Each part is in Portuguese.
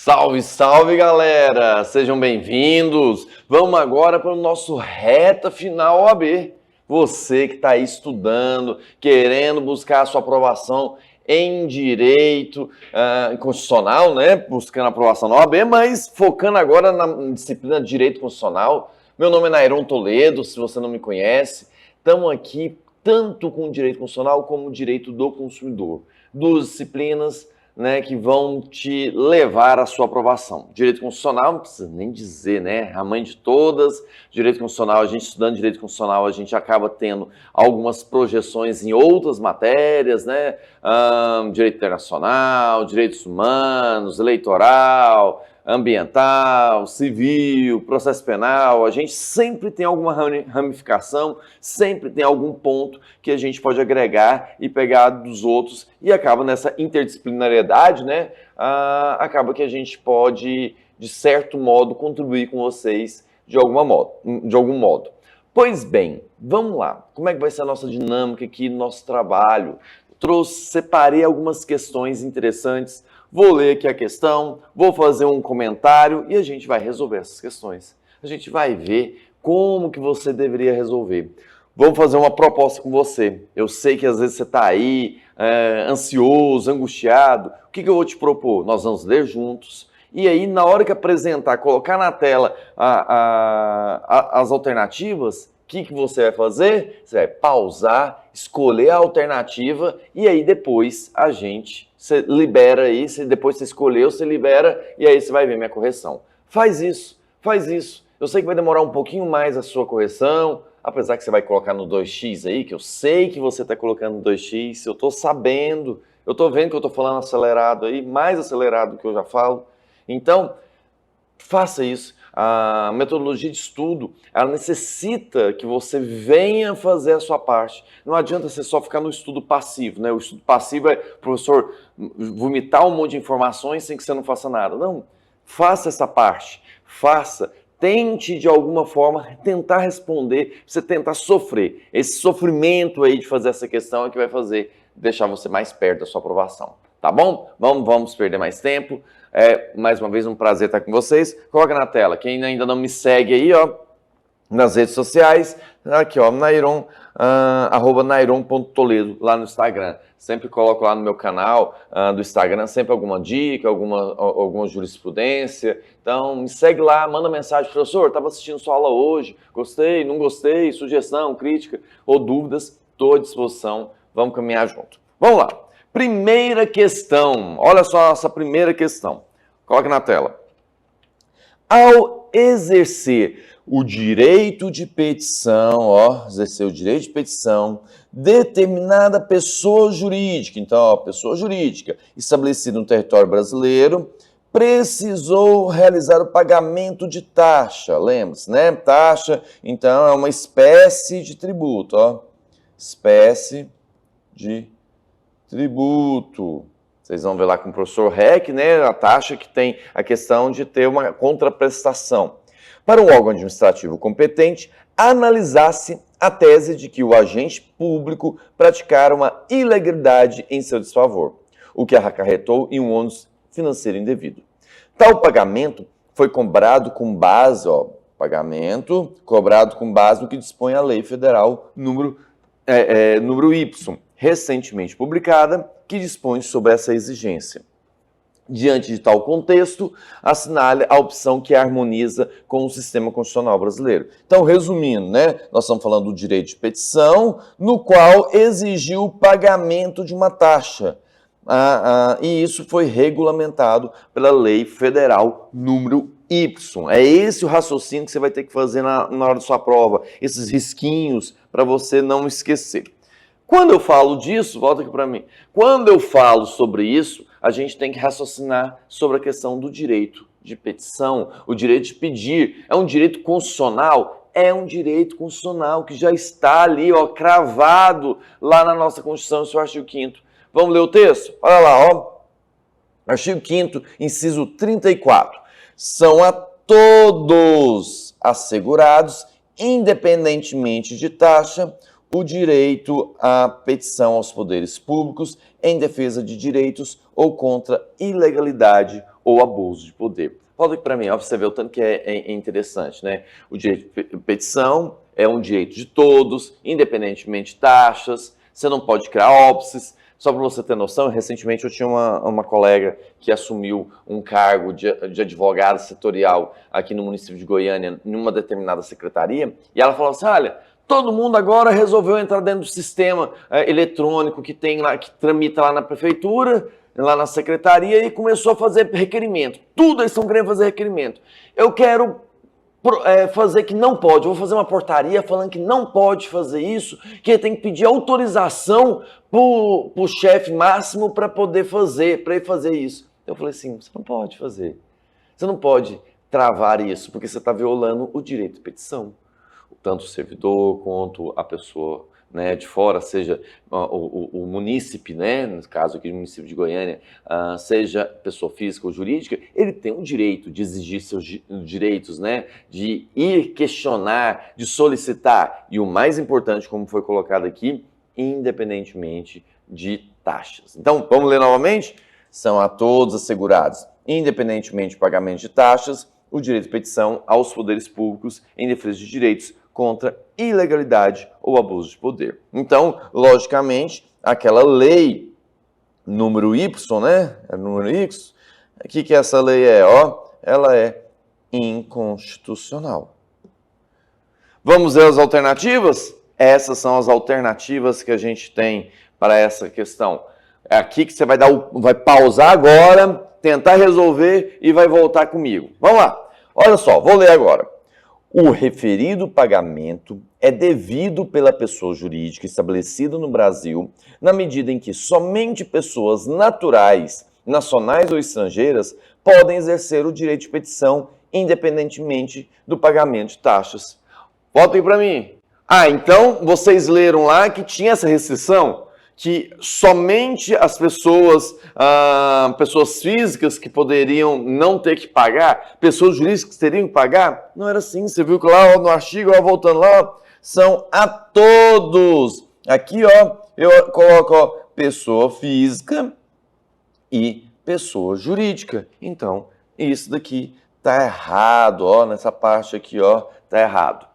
Salve, salve, galera! Sejam bem-vindos! Vamos agora para o nosso reta final OAB. Você que está aí estudando, querendo buscar a sua aprovação em direito constitucional, né? Buscando a aprovação na OAB, mas focando agora na disciplina de direito constitucional. Meu nome é Nairon Toledo, se você não me conhece. Estamos aqui tanto com o direito constitucional como o direito do consumidor. Duas disciplinas, né, que vão te levar à sua aprovação. Direito constitucional, não precisa nem dizer, né? A mãe de todas. Direito constitucional, a gente estudando direito constitucional, a gente acaba tendo algumas projeções em outras matérias, né? Direito internacional, direitos humanos, eleitoral, ambiental, civil, processo penal. A gente sempre tem alguma ramificação, sempre tem algum ponto que a gente pode agregar e pegar dos outros, e acaba nessa interdisciplinariedade, né? Acaba que a gente pode, de certo modo, contribuir com vocês de algum modo. Pois bem, vamos lá. Como é que vai ser a nossa dinâmica aqui, nosso trabalho? Separei algumas questões interessantes. Vou ler aqui a questão, vou fazer um comentário e a gente vai resolver essas questões. A gente vai ver como que você deveria resolver. Vamos fazer uma proposta com você. Eu sei que às vezes você está aí ansioso, angustiado. O que eu vou te propor? Nós vamos ler juntos. E aí, na hora que apresentar, colocar na tela as alternativas, o que você vai fazer? Você vai pausar, escolher a alternativa e aí depois você libera aí, depois você escolheu, você libera e aí você vai ver minha correção. Faz isso. Eu sei que vai demorar um pouquinho mais a sua correção, apesar que você vai colocar no 2x aí, que eu sei que você está colocando no 2x, eu estou sabendo, eu estou vendo que eu estou falando acelerado aí, mais acelerado do que eu já falo. Então, faça isso. A metodologia de estudo, ela necessita que você venha fazer a sua parte. Não adianta você só ficar no estudo passivo, né? O estudo passivo é o professor vomitar um monte de informações sem que você não faça nada. Não, faça essa parte. Tente de alguma forma tentar responder, você tentar sofrer. Esse sofrimento aí de fazer essa questão é que vai deixar você mais perto da sua aprovação. Tá bom? Vamos perder mais tempo. Mais uma vez, um prazer estar com vocês. Coloca na tela. Quem ainda não me segue aí, ó, nas redes sociais, aqui, ó, Nairon, @nairon.toledo, lá no Instagram. Sempre coloco lá no meu canal do Instagram, sempre alguma dica, alguma jurisprudência. Então, me segue lá, manda mensagem, professor, estava assistindo sua aula hoje, gostei, não gostei, sugestão, crítica ou dúvidas, estou à disposição, vamos caminhar junto. Vamos lá. Primeira questão, olha só essa primeira questão. Coloque na tela. Ao exercer o direito de petição, exercer o direito de petição, determinada pessoa jurídica, então, pessoa jurídica estabelecida no território brasileiro, precisou realizar o pagamento de taxa, lembra-se, né? Taxa, então, é uma espécie de tributo, espécie de tributo. Vocês vão ver lá com o professor REC, né, a taxa que tem a questão de ter uma contraprestação. Para um órgão administrativo competente, analisasse a tese de que o agente público praticara uma ilegalidade em seu desfavor, o que acarretou em um ônus financeiro indevido. Tal pagamento foi cobrado com base, no que dispõe a Lei Federal número Y, recentemente publicada, que dispõe sobre essa exigência. Diante de tal contexto, assinale a opção que harmoniza com o sistema constitucional brasileiro. Então, resumindo, né, nós estamos falando do direito de petição, no qual exigiu o pagamento de uma taxa. E isso foi regulamentado pela Lei Federal número Y. É esse o raciocínio que você vai ter que fazer na hora da sua prova, esses risquinhos para você não esquecer. Quando eu falo disso, volta aqui para mim, quando eu falo sobre isso, a gente tem que raciocinar sobre a questão do direito de petição, o direito de pedir. É um direito constitucional? É um direito constitucional que já está ali, cravado lá na nossa Constituição, no seu artigo 5º. Vamos ler o texto? Olha lá, artigo 5º, inciso 34. São a todos assegurados, independentemente de taxa, o direito à petição aos poderes públicos em defesa de direitos ou contra ilegalidade ou abuso de poder. Volta aqui para mim, ó, pra você ver o tanto que é interessante, né? O direito de petição é um direito de todos, independentemente de taxas, você não pode criar óbices. Só para você ter noção, recentemente eu tinha uma colega que assumiu um cargo de advogada setorial aqui no município de Goiânia, em uma determinada secretaria, e ela falou assim, olha, todo mundo agora resolveu entrar dentro do sistema eletrônico que tem lá, que tramita lá na prefeitura, lá na secretaria, e começou a fazer requerimento. Tudo eles estão querendo fazer requerimento. Eu quero fazer que não pode. Eu vou fazer uma portaria falando que não pode fazer isso, que tem que pedir autorização pro chefe máximo para poder fazer, para ele fazer isso. Eu falei assim, você não pode fazer. Você não pode travar isso, porque você está violando o direito de petição. Tanto o servidor quanto a pessoa, né, de fora, seja o munícipe, né, no caso aqui do município de Goiânia, seja pessoa física ou jurídica, ele tem o direito de exigir seus direitos, né, de ir questionar, de solicitar, e o mais importante, como foi colocado aqui, independentemente de taxas. Então, vamos ler novamente? São a todos assegurados, independentemente do pagamento de taxas, o direito de petição aos poderes públicos em defesa de direitos contra ilegalidade ou abuso de poder. Então, logicamente, aquela lei número Y, né? Número X, o que essa lei é? Ó, ela é inconstitucional. Vamos ver as alternativas? Essas são as alternativas que a gente tem para essa questão. É aqui que você vai pausar agora, tentar resolver e vai voltar comigo. Vamos lá. Olha só, vou ler agora. O referido pagamento é devido pela pessoa jurídica estabelecida no Brasil, na medida em que somente pessoas naturais, nacionais ou estrangeiras, podem exercer o direito de petição independentemente do pagamento de taxas. Voltem para mim. Então vocês leram lá que tinha essa restrição? Que somente as pessoas físicas que poderiam não ter que pagar, pessoas jurídicas que teriam que pagar? Não era assim, você viu que lá no artigo, voltando lá, são a todos. Aqui, ó, eu coloco, ó, pessoa física e pessoa jurídica. Então, isso daqui tá errado, ó, nessa parte aqui, ó, tá errado.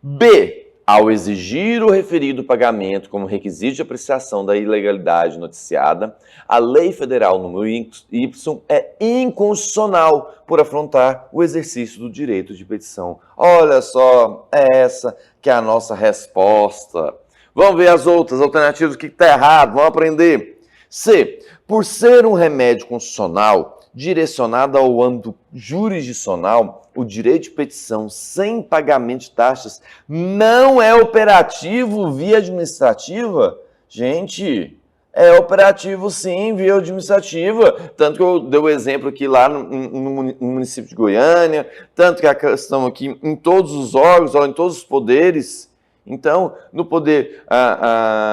B. Ao exigir o referido pagamento como requisito de apreciação da ilegalidade noticiada, a Lei Federal número Y é inconstitucional por afrontar o exercício do direito de petição. Olha só, essa que é a nossa resposta. Vamos ver as outras alternativas, o que está errado, vamos aprender. C. Por ser um remédio constitucional direcionado ao âmbito jurisdicional, o direito de petição sem pagamento de taxas não é operativo via administrativa? Gente, é operativo sim, via administrativa. Tanto que eu dei o exemplo aqui lá no município de Goiânia, tanto que a questão aqui em todos os órgãos, em todos os poderes. Então, no poder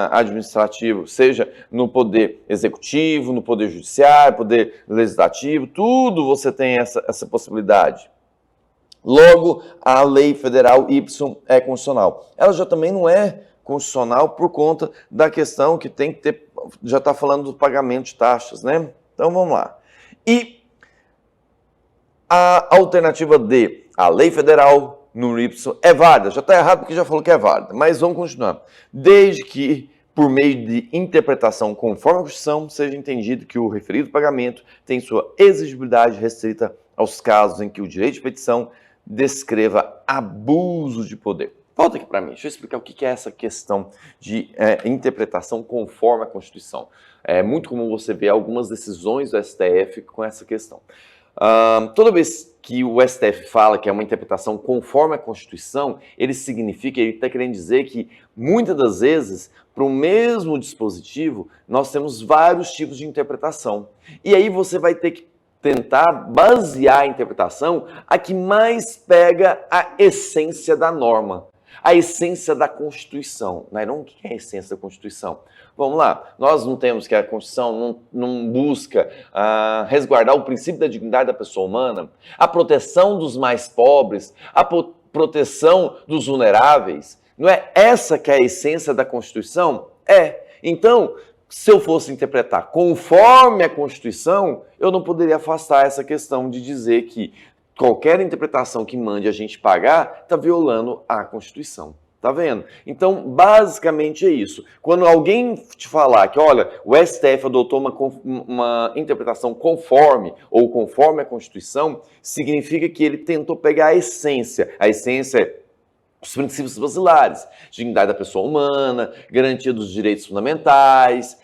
administrativo, seja no poder executivo, no poder judiciário, poder legislativo, tudo você tem essa possibilidade. Logo, a Lei Federal Y é constitucional. Ela já também não é constitucional por conta da questão que tem que ter, já está falando do pagamento de taxas, né? Então, vamos lá. E a alternativa D, a Lei Federal número Y é válida, já está errado porque já falou que é válida, mas vamos continuar. Desde que, por meio de interpretação conforme a Constituição, seja entendido que o referido pagamento tem sua exigibilidade restrita aos casos em que o direito de petição descreva abuso de poder. Volta aqui para mim, deixa eu explicar o que é essa questão de interpretação conforme a Constituição. É muito comum você ver algumas decisões do STF com essa questão. Toda vez que o STF fala que é uma interpretação conforme a Constituição, ele está querendo dizer que, muitas das vezes, para o mesmo dispositivo, nós temos vários tipos de interpretação. E aí você vai ter que tentar basear a interpretação a que mais pega a essência da norma, a essência da Constituição. Não, o que é a essência da Constituição? Vamos lá, nós não temos que a Constituição não busca resguardar o princípio da dignidade da pessoa humana, a proteção dos mais pobres, a proteção dos vulneráveis. Não é essa que é a essência da Constituição? É. Então, se eu fosse interpretar conforme a Constituição, eu não poderia afastar essa questão de dizer que qualquer interpretação que mande a gente pagar está violando a Constituição. Tá vendo? Então, basicamente é isso. Quando alguém te falar que, olha, o STF adotou uma interpretação conforme ou conforme a Constituição, significa que ele tentou pegar a essência. A essência é os princípios basilares, dignidade da pessoa humana, garantia dos direitos fundamentais,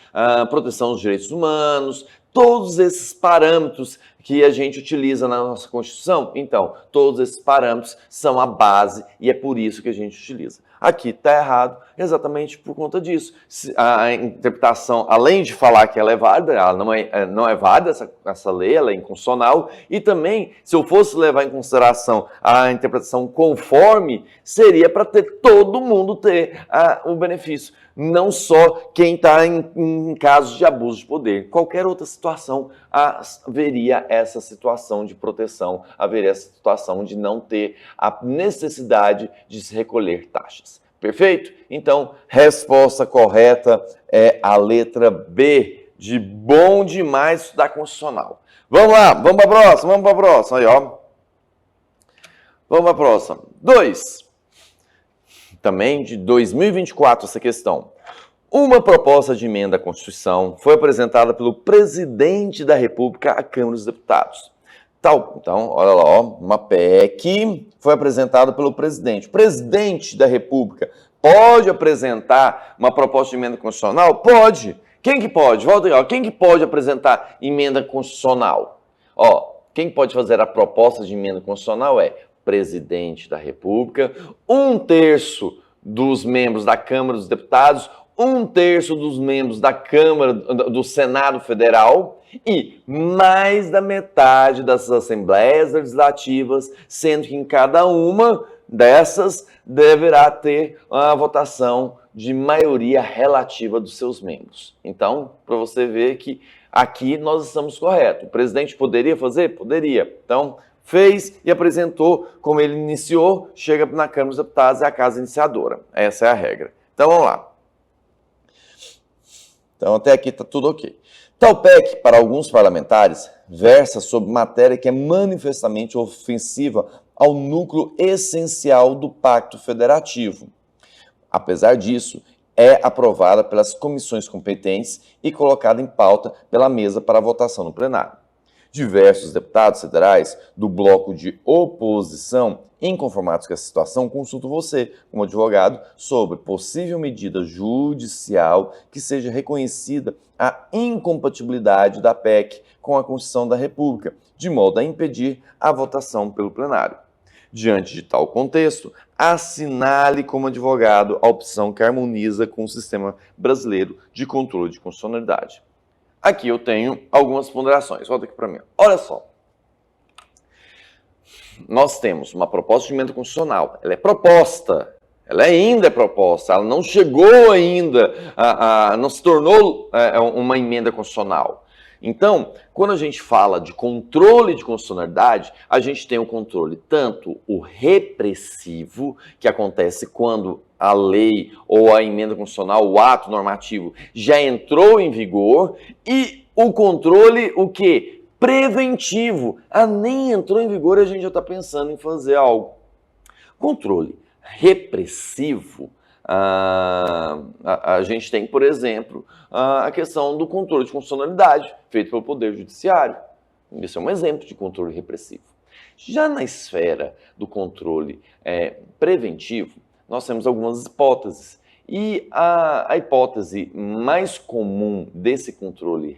proteção dos direitos humanos, todos esses parâmetros que a gente utiliza na nossa Constituição. Então, todos esses parâmetros são a base e é por isso que a gente utiliza. Aqui está errado exatamente por conta disso. A interpretação, além de falar que ela é válida, ela não é válida, essa lei, ela é inconstitucional. E também, se eu fosse levar em consideração a interpretação conforme, seria para todo mundo ter o benefício. Não só quem está em casos de abuso de poder. Qualquer outra situação haveria essa situação de proteção, haveria essa situação de não ter a necessidade de se recolher taxas. Perfeito? Então, resposta correta é a letra B, de bom demais da Constitucional. Vamos lá, vamos para a próxima. Aí, ó. Vamos para a próxima. 2. Também de 2024 essa questão. Uma proposta de emenda à Constituição foi apresentada pelo presidente da República à Câmara dos Deputados. Então, olha lá, ó, uma PEC foi apresentada pelo presidente. O presidente da República pode apresentar uma proposta de emenda constitucional? Pode. Quem que pode? Volta aí, ó. Quem que pode apresentar emenda constitucional? Ó, quem pode fazer a proposta de emenda constitucional é presidente da República, 1/3 dos membros da Câmara dos Deputados, 1/3 dos membros da Câmara, do Senado Federal e mais da metade das Assembleias Legislativas, sendo que em cada uma dessas deverá ter uma votação de maioria relativa dos seus membros. Então, para você ver que aqui nós estamos corretos. O presidente poderia fazer? Poderia. Então, fez e apresentou, como ele iniciou, chega na Câmara dos Deputados, é a casa iniciadora. Essa é a regra. Então, vamos lá. Então, até aqui está tudo ok. Tal PEC, para alguns parlamentares, versa sobre matéria que é manifestamente ofensiva ao núcleo essencial do Pacto Federativo. Apesar disso, é aprovada pelas comissões competentes e colocada em pauta pela mesa para votação no plenário. Diversos deputados federais do bloco de oposição, inconformados com essa situação, consultam você, como advogado, sobre possível medida judicial que seja reconhecida a incompatibilidade da PEC com a Constituição da República, de modo a impedir a votação pelo plenário. Diante de tal contexto, assinale como advogado a opção que harmoniza com o sistema brasileiro de controle de constitucionalidade. Aqui eu tenho algumas ponderações. Volta aqui para mim. Olha só. Nós temos uma proposta de emenda constitucional. Ela é proposta. Ela ainda é proposta. Ela não chegou ainda, não se tornou uma emenda constitucional. Então, quando a gente fala de controle de constitucionalidade, a gente tem o controle tanto o repressivo, que acontece quando a lei ou a emenda constitucional, o ato normativo, já entrou em vigor, e o controle, o quê? Preventivo. Nem entrou em vigor e a gente já está pensando em fazer algo. Controle repressivo, a gente tem, por exemplo, a questão do controle de constitucionalidade, feito pelo Poder Judiciário. Isso é um exemplo de controle repressivo. Já na esfera do controle preventivo, nós temos algumas hipóteses. E a hipótese mais comum desse controle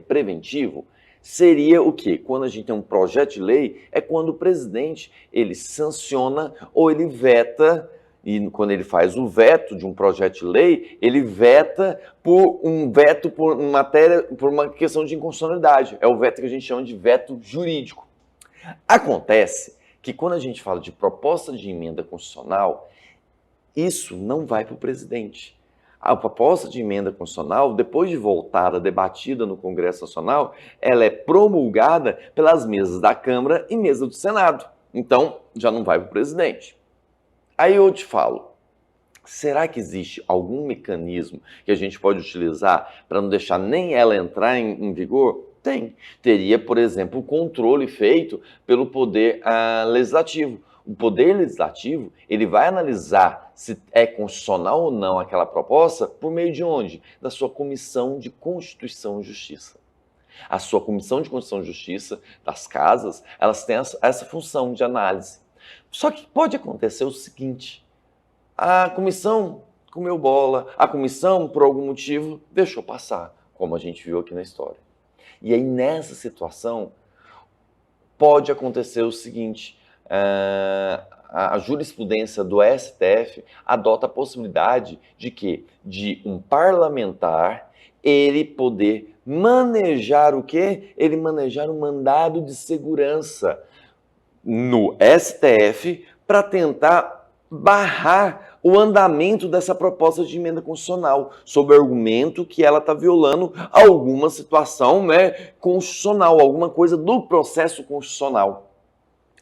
preventivo seria o quê? Quando a gente tem um projeto de lei, é quando o presidente ele sanciona ou ele veta. E quando ele faz o veto de um projeto de lei, ele veta por matéria, por uma questão de inconstitucionalidade. É o veto que a gente chama de veto jurídico. Acontece que quando a gente fala de proposta de emenda constitucional, isso não vai para o presidente. A proposta de emenda constitucional, depois de voltada, debatida no Congresso Nacional, ela é promulgada pelas mesas da Câmara e mesa do Senado. Então, já não vai para o presidente. Aí eu te falo, Será que existe algum mecanismo que a gente pode utilizar para não deixar nem ela entrar em vigor? Tem. Teria, por exemplo, o controle feito pelo poder legislativo. O poder legislativo, ele vai analisar se é constitucional ou não aquela proposta por meio de onde? Da sua Comissão de Constituição e Justiça. A sua Comissão de Constituição e Justiça das casas, elas têm essa função de análise. Só que pode acontecer o seguinte: a comissão comeu bola, a comissão, por algum motivo, deixou passar, como a gente viu aqui na história. E aí, nessa situação, pode acontecer o seguinte: a jurisprudência do STF adota a possibilidade de que, de um parlamentar, ele poder manejar o quê? Ele manejar um mandado de segurança no STF para tentar barrar o andamento dessa proposta de emenda constitucional, sob o argumento que ela está violando alguma situação, constitucional, alguma coisa do processo constitucional.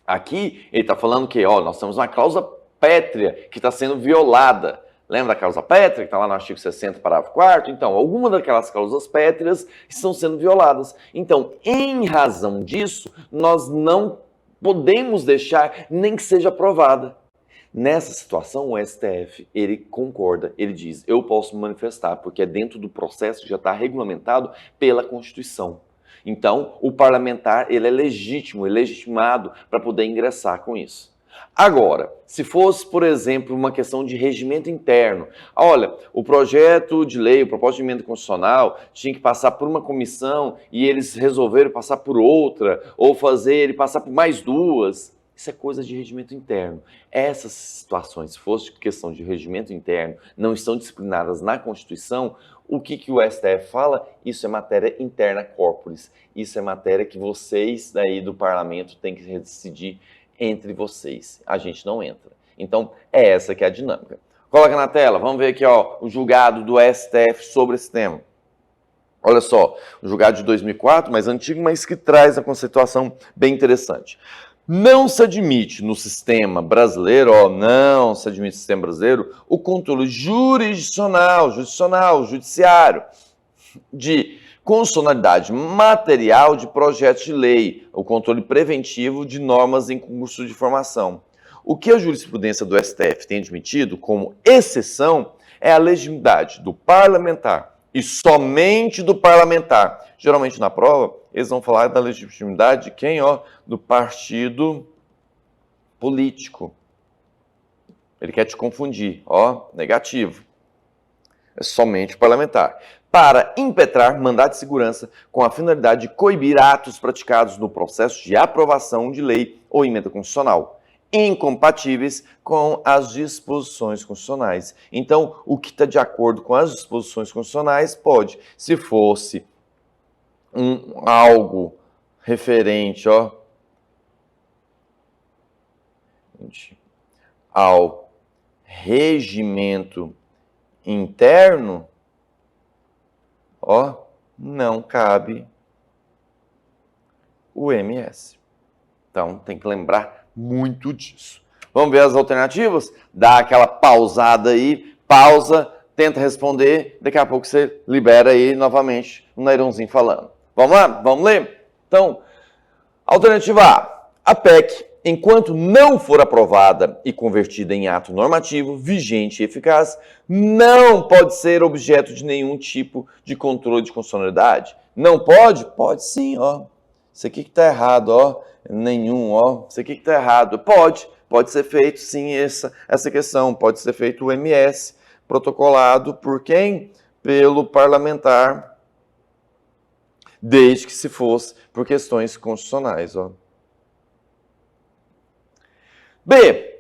Aqui ele está falando que nós temos uma cláusula pétrea que está sendo violada. Lembra da cláusula pétrea, que está lá no artigo 60, parágrafo 4º? Então, algumas daquelas cláusulas pétreas estão sendo violadas. Então, em razão disso, nós não podemos deixar nem que seja aprovada. Nessa situação, o STF, ele concorda, ele diz, eu posso me manifestar, porque é dentro do processo que já está regulamentado pela Constituição. Então, o parlamentar, ele é legítimo, legitimado para poder ingressar com isso. Agora, se fosse, por exemplo, uma questão de regimento interno, olha, o projeto de lei, o propósito de emenda constitucional tinha que passar por uma comissão e eles resolveram passar por outra, ou fazer ele passar por mais duas. Isso é coisa de regimento interno. Essas situações, se fosse questão de regimento interno, não estão disciplinadas na Constituição, o que o STF fala? Isso é matéria interna corporis. Isso é matéria que vocês daí do parlamento têm que decidir entre vocês. A gente não entra. Então, é essa que é a dinâmica. Coloca na tela, vamos ver aqui o julgado do STF sobre esse tema. Olha só, o julgado de 2004, mais antigo, mas que traz a conceituação bem interessante. Não se admite no sistema brasileiro, não se admite no sistema brasileiro, o controle judiciário, de constitucionalidade material de projetos de lei, o controle preventivo de normas em concurso de formação. O que a jurisprudência do STF tem admitido como exceção é a legitimidade do parlamentar e somente do parlamentar. Geralmente na prova, eles vão falar da legitimidade de quem? Do partido político. Ele quer te confundir, negativo. É somente parlamentar. Para impetrar mandado de segurança com a finalidade de coibir atos praticados no processo de aprovação de lei ou emenda constitucional, incompatíveis com as disposições constitucionais. Então, o que está de acordo com as disposições constitucionais pode, se fosse algo referente ao regimento interno, não cabe o MS. Então, tem que lembrar muito disso. Vamos ver as alternativas? Dá aquela pausada aí, pausa, tenta responder, daqui a pouco você libera aí novamente o Naironzinho falando. Vamos lá? Vamos ler? Então, alternativa A. A PEC, enquanto não for aprovada e convertida em ato normativo, vigente e eficaz, não pode ser objeto de nenhum tipo de controle de constitucionalidade. Não pode? Pode sim, Isso aqui que está errado, nenhum, Isso aqui que está errado. Pode ser feito sim essa questão, pode ser feito o MS, protocolado por quem? Pelo parlamentar, desde que se fosse por questões constitucionais, B.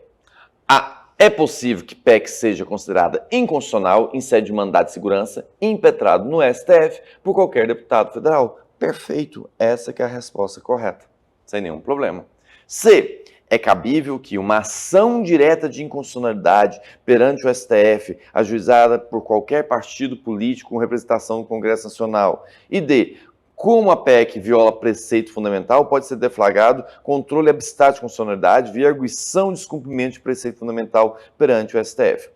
É possível que PEC seja considerada inconstitucional em sede de mandado de segurança impetrado no STF por qualquer deputado federal. Perfeito, essa que é a resposta correta, sem nenhum problema. C. É cabível que uma ação direta de inconstitucionalidade perante o STF, ajuizada por qualquer partido político com representação no Congresso Nacional. E D. Como a PEC viola preceito fundamental, pode ser deflagrado controle abstrato de constitucionalidade via arguição de descumprimento de preceito fundamental perante o STF.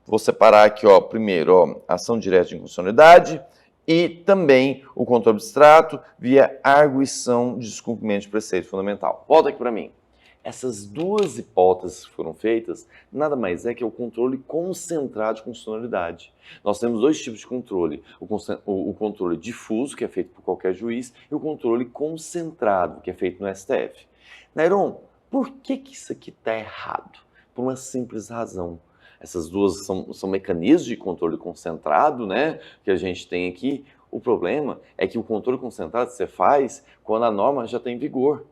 vou separar aqui, ó, primeiro, ó, ação direta de inconstitucionalidade e também o controle abstrato via arguição de descumprimento de preceito fundamental. Volta aqui para mim. Essas duas hipóteses que foram feitas, nada mais é que o controle concentrado de constitucionalidade. Nós temos dois tipos de controle, o controle difuso, que é feito por qualquer juiz, e o controle concentrado, que é feito no STF. Nairon, por que isso aqui está errado? Por uma simples razão. Essas duas são mecanismos de controle concentrado, né, que a gente tem aqui. O problema é que o controle concentrado você faz quando a norma já está em vigor.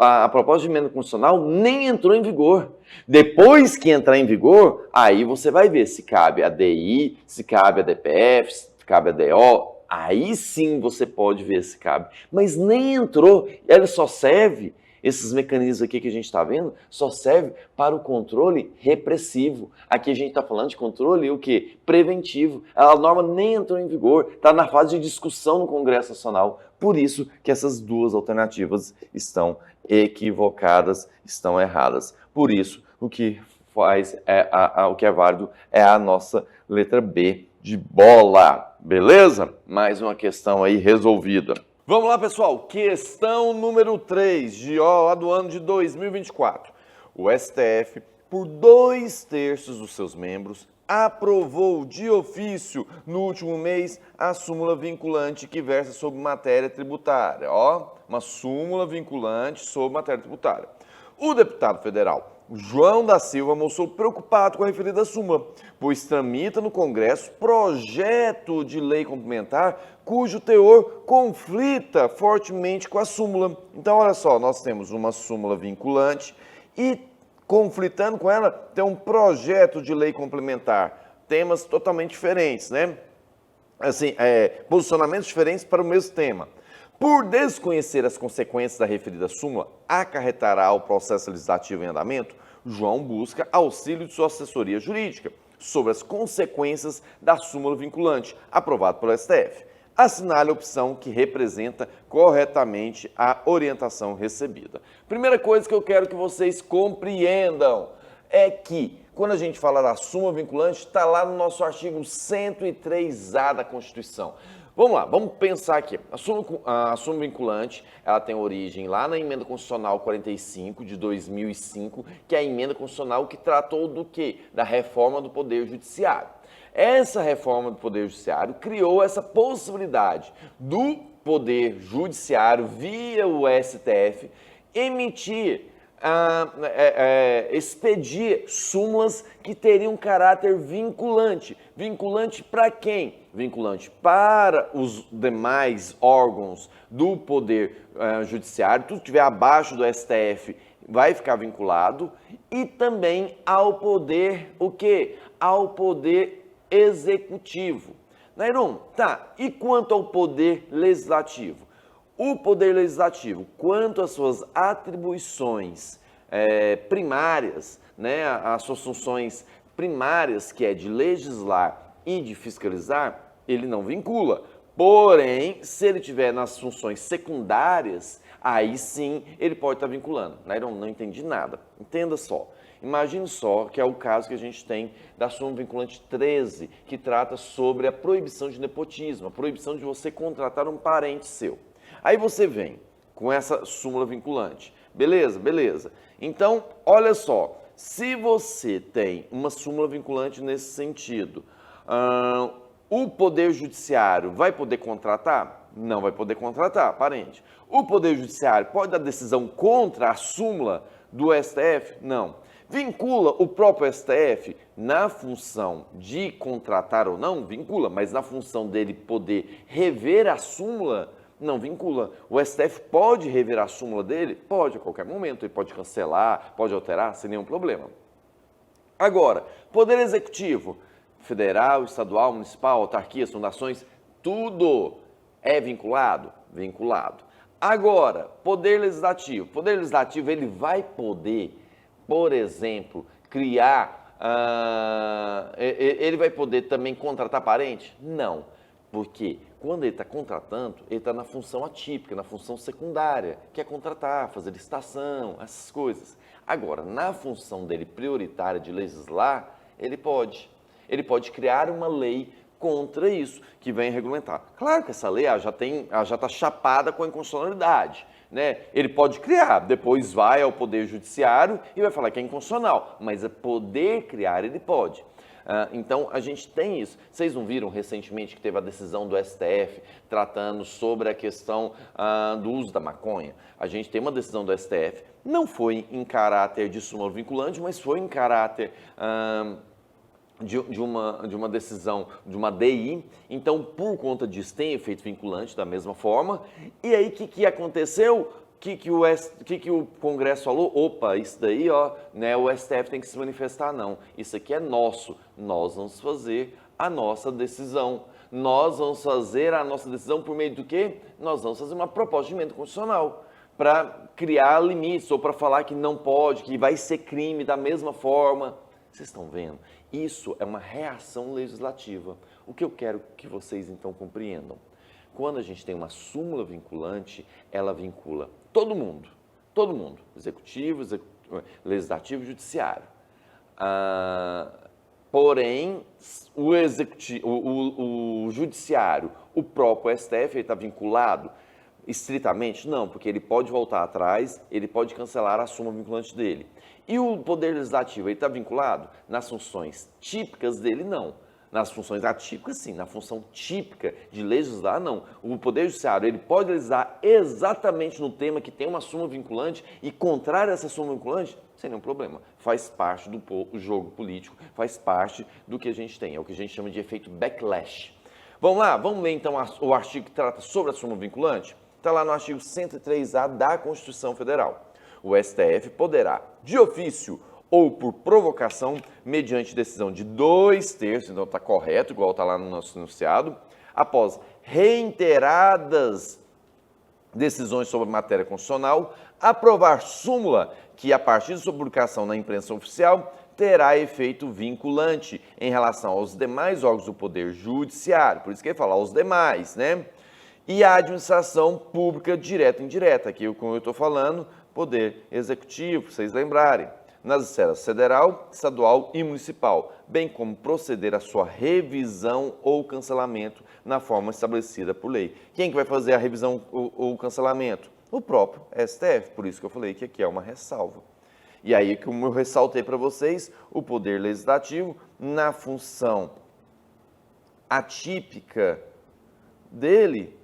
A proposta de emenda constitucional nem entrou em vigor. Depois que entrar em vigor, aí você vai ver se cabe a DI, se cabe a DPF, se cabe a DO. Aí sim você pode ver se cabe. Mas nem entrou. Ela só serve, esses mecanismos aqui que a gente está vendo, só serve para o controle repressivo. Aqui a gente está falando de controle o quê? Preventivo. A norma nem entrou em vigor, está na fase de discussão no Congresso Nacional. Por isso que essas duas alternativas estão equivocadas, estão erradas. Por isso, o que faz o que é válido é a nossa letra B de bola. Beleza? Mais uma questão aí resolvida. Vamos lá, pessoal. Questão número 3, lá do ano de 2024. O STF, por 2/3 dos seus membros, aprovou de ofício no último mês a súmula vinculante que versa sobre matéria tributária. Ó, uma súmula vinculante sobre matéria tributária. O deputado federal João da Silva mostrou preocupado com a referida súmula, pois tramita no Congresso projeto de lei complementar cujo teor conflita fortemente com a súmula. Então, olha só, nós temos uma súmula vinculante e conflitando com ela, tem um projeto de lei complementar. Temas totalmente diferentes, né? Assim, posicionamentos diferentes para o mesmo tema. Por desconhecer as consequências da referida súmula, acarretará o processo legislativo em andamento, João busca auxílio de sua assessoria jurídica sobre as consequências da súmula vinculante, aprovado pelo STF. Assinale a opção que representa corretamente a orientação recebida. Primeira coisa que eu quero que vocês compreendam é que, quando a gente fala da súmula vinculante, está lá no nosso artigo 103A da Constituição. Vamos lá, vamos pensar aqui. A súmula vinculante, ela tem origem lá na Emenda Constitucional 45 de 2005, que é a emenda constitucional que tratou do quê? Da reforma do Poder Judiciário. Essa reforma do Poder Judiciário criou essa possibilidade do Poder Judiciário, via o STF, emitir, expedir súmulas que teriam caráter vinculante. Vinculante para quem? Vinculante para os demais órgãos do Poder Judiciário, tudo que estiver abaixo do STF vai ficar vinculado, e também ao Poder, o quê? Ao Poder Executivo. Nairon, tá, e quanto ao Poder Legislativo? O Poder Legislativo, quanto às suas atribuições primárias, né, as suas funções primárias, que é de legislar e de fiscalizar, ele não vincula. Porém, se ele tiver nas funções secundárias, aí sim ele pode estar vinculando. Nairon, não entendi nada. Entenda só. Imagine só que é o caso que a gente tem da súmula vinculante 13, que trata sobre a proibição de nepotismo, a proibição de você contratar um parente seu. Aí você vem com essa súmula vinculante. Beleza? Beleza. Então, olha só, se você tem uma súmula vinculante nesse sentido, o Poder Judiciário vai poder contratar? Não vai poder contratar, parente. O Poder Judiciário pode dar decisão contra a súmula do STF? Não. Vincula o próprio STF na função de contratar ou não? Vincula, mas na função dele poder rever a súmula? Não vincula. O STF pode rever a súmula dele? Pode, a qualquer momento. Ele pode cancelar, pode alterar, sem nenhum problema. Agora, Poder Executivo, federal, estadual, municipal, autarquias, fundações, tudo é vinculado? Vinculado. Agora, Poder Legislativo. Poder Legislativo, ele vai poder, por exemplo, criar, ele vai poder também contratar parente? Não, porque quando ele está contratando, ele está na função atípica, na função secundária, que é contratar, fazer licitação, essas coisas. Agora, na função dele prioritária de legislar, Ele pode. Ele pode criar uma lei contra isso, que vem regulamentar. Claro que essa lei já está chapada com a inconstitucionalidade, né? Ele pode criar, depois vai ao Poder Judiciário e vai falar que é inconstitucional, mas poder criar ele pode. Então, a gente tem isso. Vocês não viram recentemente que teve a decisão do STF tratando sobre a questão do uso da maconha? A gente tem uma decisão do STF, não foi em caráter de súmula vinculante, mas foi em caráter de uma decisão, de uma DI. Então, por conta disso, tem efeito vinculante da mesma forma. E aí, o que aconteceu? O que o Congresso falou? Opa, isso daí, né, o STF tem que se manifestar. Não, isso aqui é nosso. Nós vamos fazer a nossa decisão. Nós vamos fazer a nossa decisão por meio do quê? Nós vamos fazer uma proposta de emenda constitucional para criar limites ou para falar que não pode, que vai ser crime da mesma forma. Vocês estão vendo? Isso é uma reação legislativa. O que eu quero que vocês, então, compreendam. Quando a gente tem uma súmula vinculante, ela vincula todo mundo, executivo, legislativo e judiciário. Porém, o judiciário, o próprio STF, ele está vinculado estritamente? Não, porque ele pode voltar atrás, ele pode cancelar a súmula vinculante dele. E o Poder Legislativo, ele está vinculado nas funções típicas dele? Não. Nas funções atípicas, sim. Na função típica de legislar, não. O Poder Judiciário, ele pode legislar exatamente no tema que tem uma súmula vinculante e contrário a essa súmula vinculante, sem nenhum problema. Faz parte do jogo político, faz parte do que a gente tem. É o que a gente chama de efeito backlash. Vamos lá? Vamos ler, então, o artigo que trata sobre a súmula vinculante? Está lá no artigo 103A da Constituição Federal. O STF poderá, de ofício ou por provocação, mediante decisão de 2/3, então está correto, igual está lá no nosso enunciado, após reiteradas decisões sobre matéria constitucional, aprovar súmula que, a partir de sua publicação na imprensa oficial, terá efeito vinculante em relação aos demais órgãos do Poder Judiciário, por isso que ele fala aos demais, né? E a administração pública direta e indireta, aqui como eu estou falando, Poder Executivo, para vocês lembrarem, nas esferas federal, estadual e municipal, bem como proceder à sua revisão ou cancelamento na forma estabelecida por lei. Quem que vai fazer a revisão ou cancelamento? O próprio STF, por isso que eu falei que aqui é uma ressalva. E aí, como eu ressaltei para vocês, o Poder Legislativo, na função atípica dele,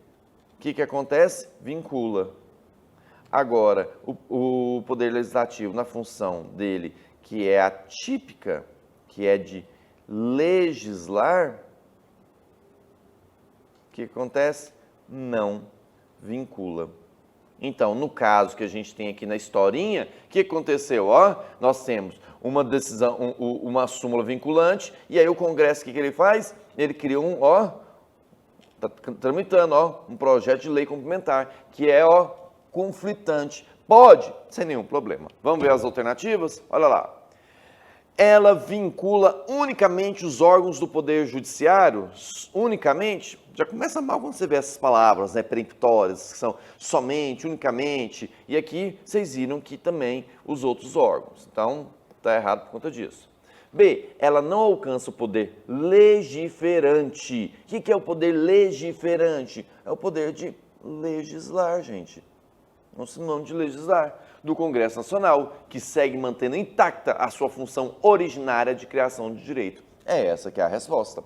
o que acontece? Vincula. Agora, o Poder Legislativo, na função dele, que é atípica, que é de legislar, o que acontece? Não vincula. Então, no caso que a gente tem aqui na historinha, o que aconteceu? Nós temos uma decisão, uma súmula vinculante, e aí o Congresso, o que ele faz? Ele cria está tramitando, um projeto de lei complementar, que é, conflitante. Pode, sem nenhum problema. Vamos ver as alternativas? Olha lá. Ela vincula unicamente os órgãos do Poder Judiciário, unicamente, já começa mal quando você vê essas palavras, né, peremptórias, que são somente, unicamente, e aqui vocês viram que também os outros órgãos. Então, está errado por conta disso. B, ela não alcança o poder legiferante. O que é o poder legiferante? É o poder de legislar, gente. É um sinônimo de legislar do Congresso Nacional, que segue mantendo intacta a sua função originária de criação de direito. É essa que é a resposta.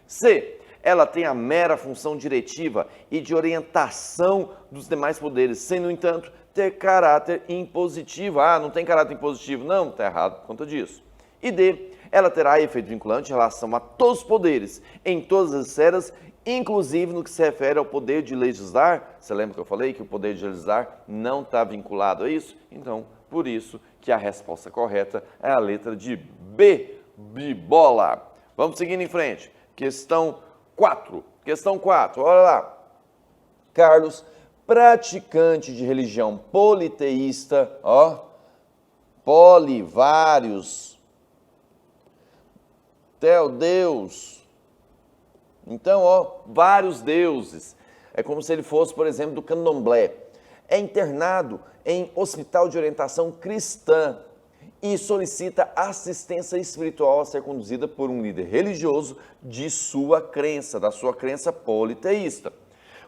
C, ela tem a mera função diretiva e de orientação dos demais poderes, sem, no entanto, ter caráter impositivo. Não tem caráter impositivo. Não, está errado por conta disso. E D, ela terá efeito vinculante em relação a todos os poderes, em todas as esferas, inclusive no que se refere ao poder de legislar. Você lembra que eu falei que o poder de legislar não está vinculado a isso? Então, por isso que a resposta correta é a letra de B, de bola. Vamos seguindo em frente. Questão 4. Questão 4, olha lá. Carlos, praticante de religião politeísta, polivários, Deus. Então, vários deuses. É como se ele fosse, por exemplo, do candomblé. É internado em hospital de orientação cristã e solicita assistência espiritual a ser conduzida por um líder religioso de sua crença, da sua crença politeísta.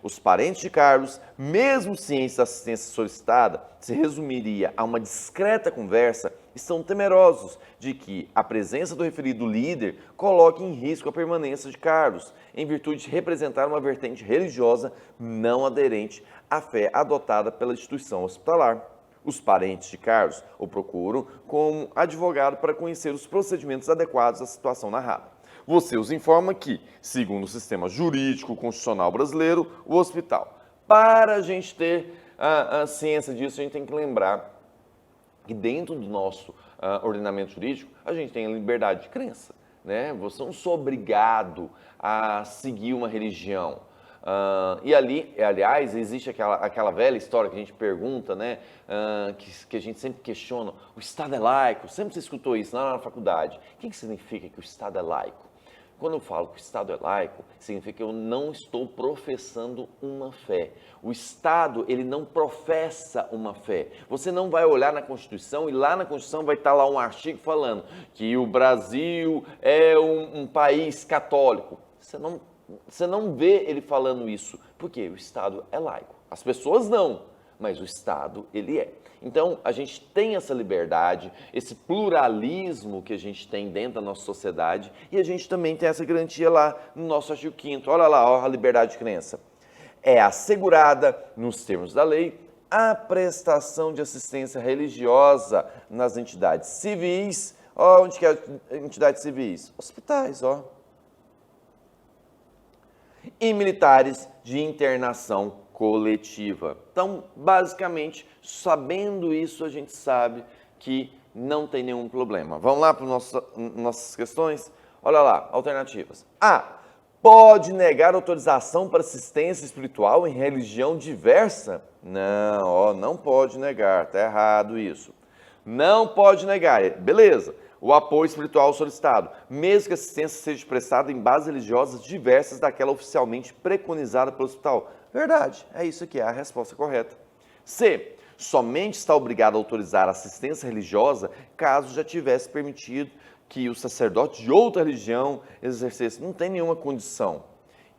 Os parentes de Carlos, mesmo cientes da assistência solicitada, se resumiria a uma discreta conversa, estão temerosos de que a presença do referido líder coloque em risco a permanência de Carlos, em virtude de representar uma vertente religiosa não aderente à fé adotada pela instituição hospitalar. Os parentes de Carlos o procuram como advogado para conhecer os procedimentos adequados à situação narrada. Você os informa que, segundo o sistema jurídico constitucional brasileiro, o hospital. Para a gente ter a ciência disso, a gente tem que lembrar que dentro do nosso ordenamento jurídico, a gente tem a liberdade de crença, né? Você não é obrigado a seguir uma religião. E ali, aliás, existe aquela velha história que a gente pergunta, né? Que a gente sempre questiona, o Estado é laico? Sempre você escutou isso lá na faculdade. O que significa que o Estado é laico? Quando eu falo que o Estado é laico, significa que eu não estou professando uma fé. O Estado, ele não professa uma fé. Você não vai olhar na Constituição e lá na Constituição vai estar lá um artigo falando que o Brasil é um país católico. Você não vê ele falando isso, porque o Estado é laico. As pessoas não, mas o Estado, ele é. Então, a gente tem essa liberdade, esse pluralismo que a gente tem dentro da nossa sociedade e a gente também tem essa garantia lá no nosso artigo 5º. Olha lá, ó, a liberdade de crença. É assegurada, nos termos da lei, a prestação de assistência religiosa nas entidades civis. Ó, onde que é entidades civis? Hospitais, ó. E militares de internação coletiva. Então, basicamente, sabendo isso, a gente sabe que não tem nenhum problema. Vamos lá para nossas questões? Olha lá, alternativas. A. Pode negar autorização para assistência espiritual em religião diversa? Não, ó, não pode negar, está errado isso. Não pode negar, beleza. O apoio espiritual solicitado, mesmo que a assistência seja prestada em bases religiosas diversas daquela oficialmente preconizada pelo hospital. Verdade, é isso aqui, é a resposta correta. C. Somente está obrigado a autorizar a assistência religiosa caso já tivesse permitido que o sacerdote de outra religião exercesse. Não tem nenhuma condição.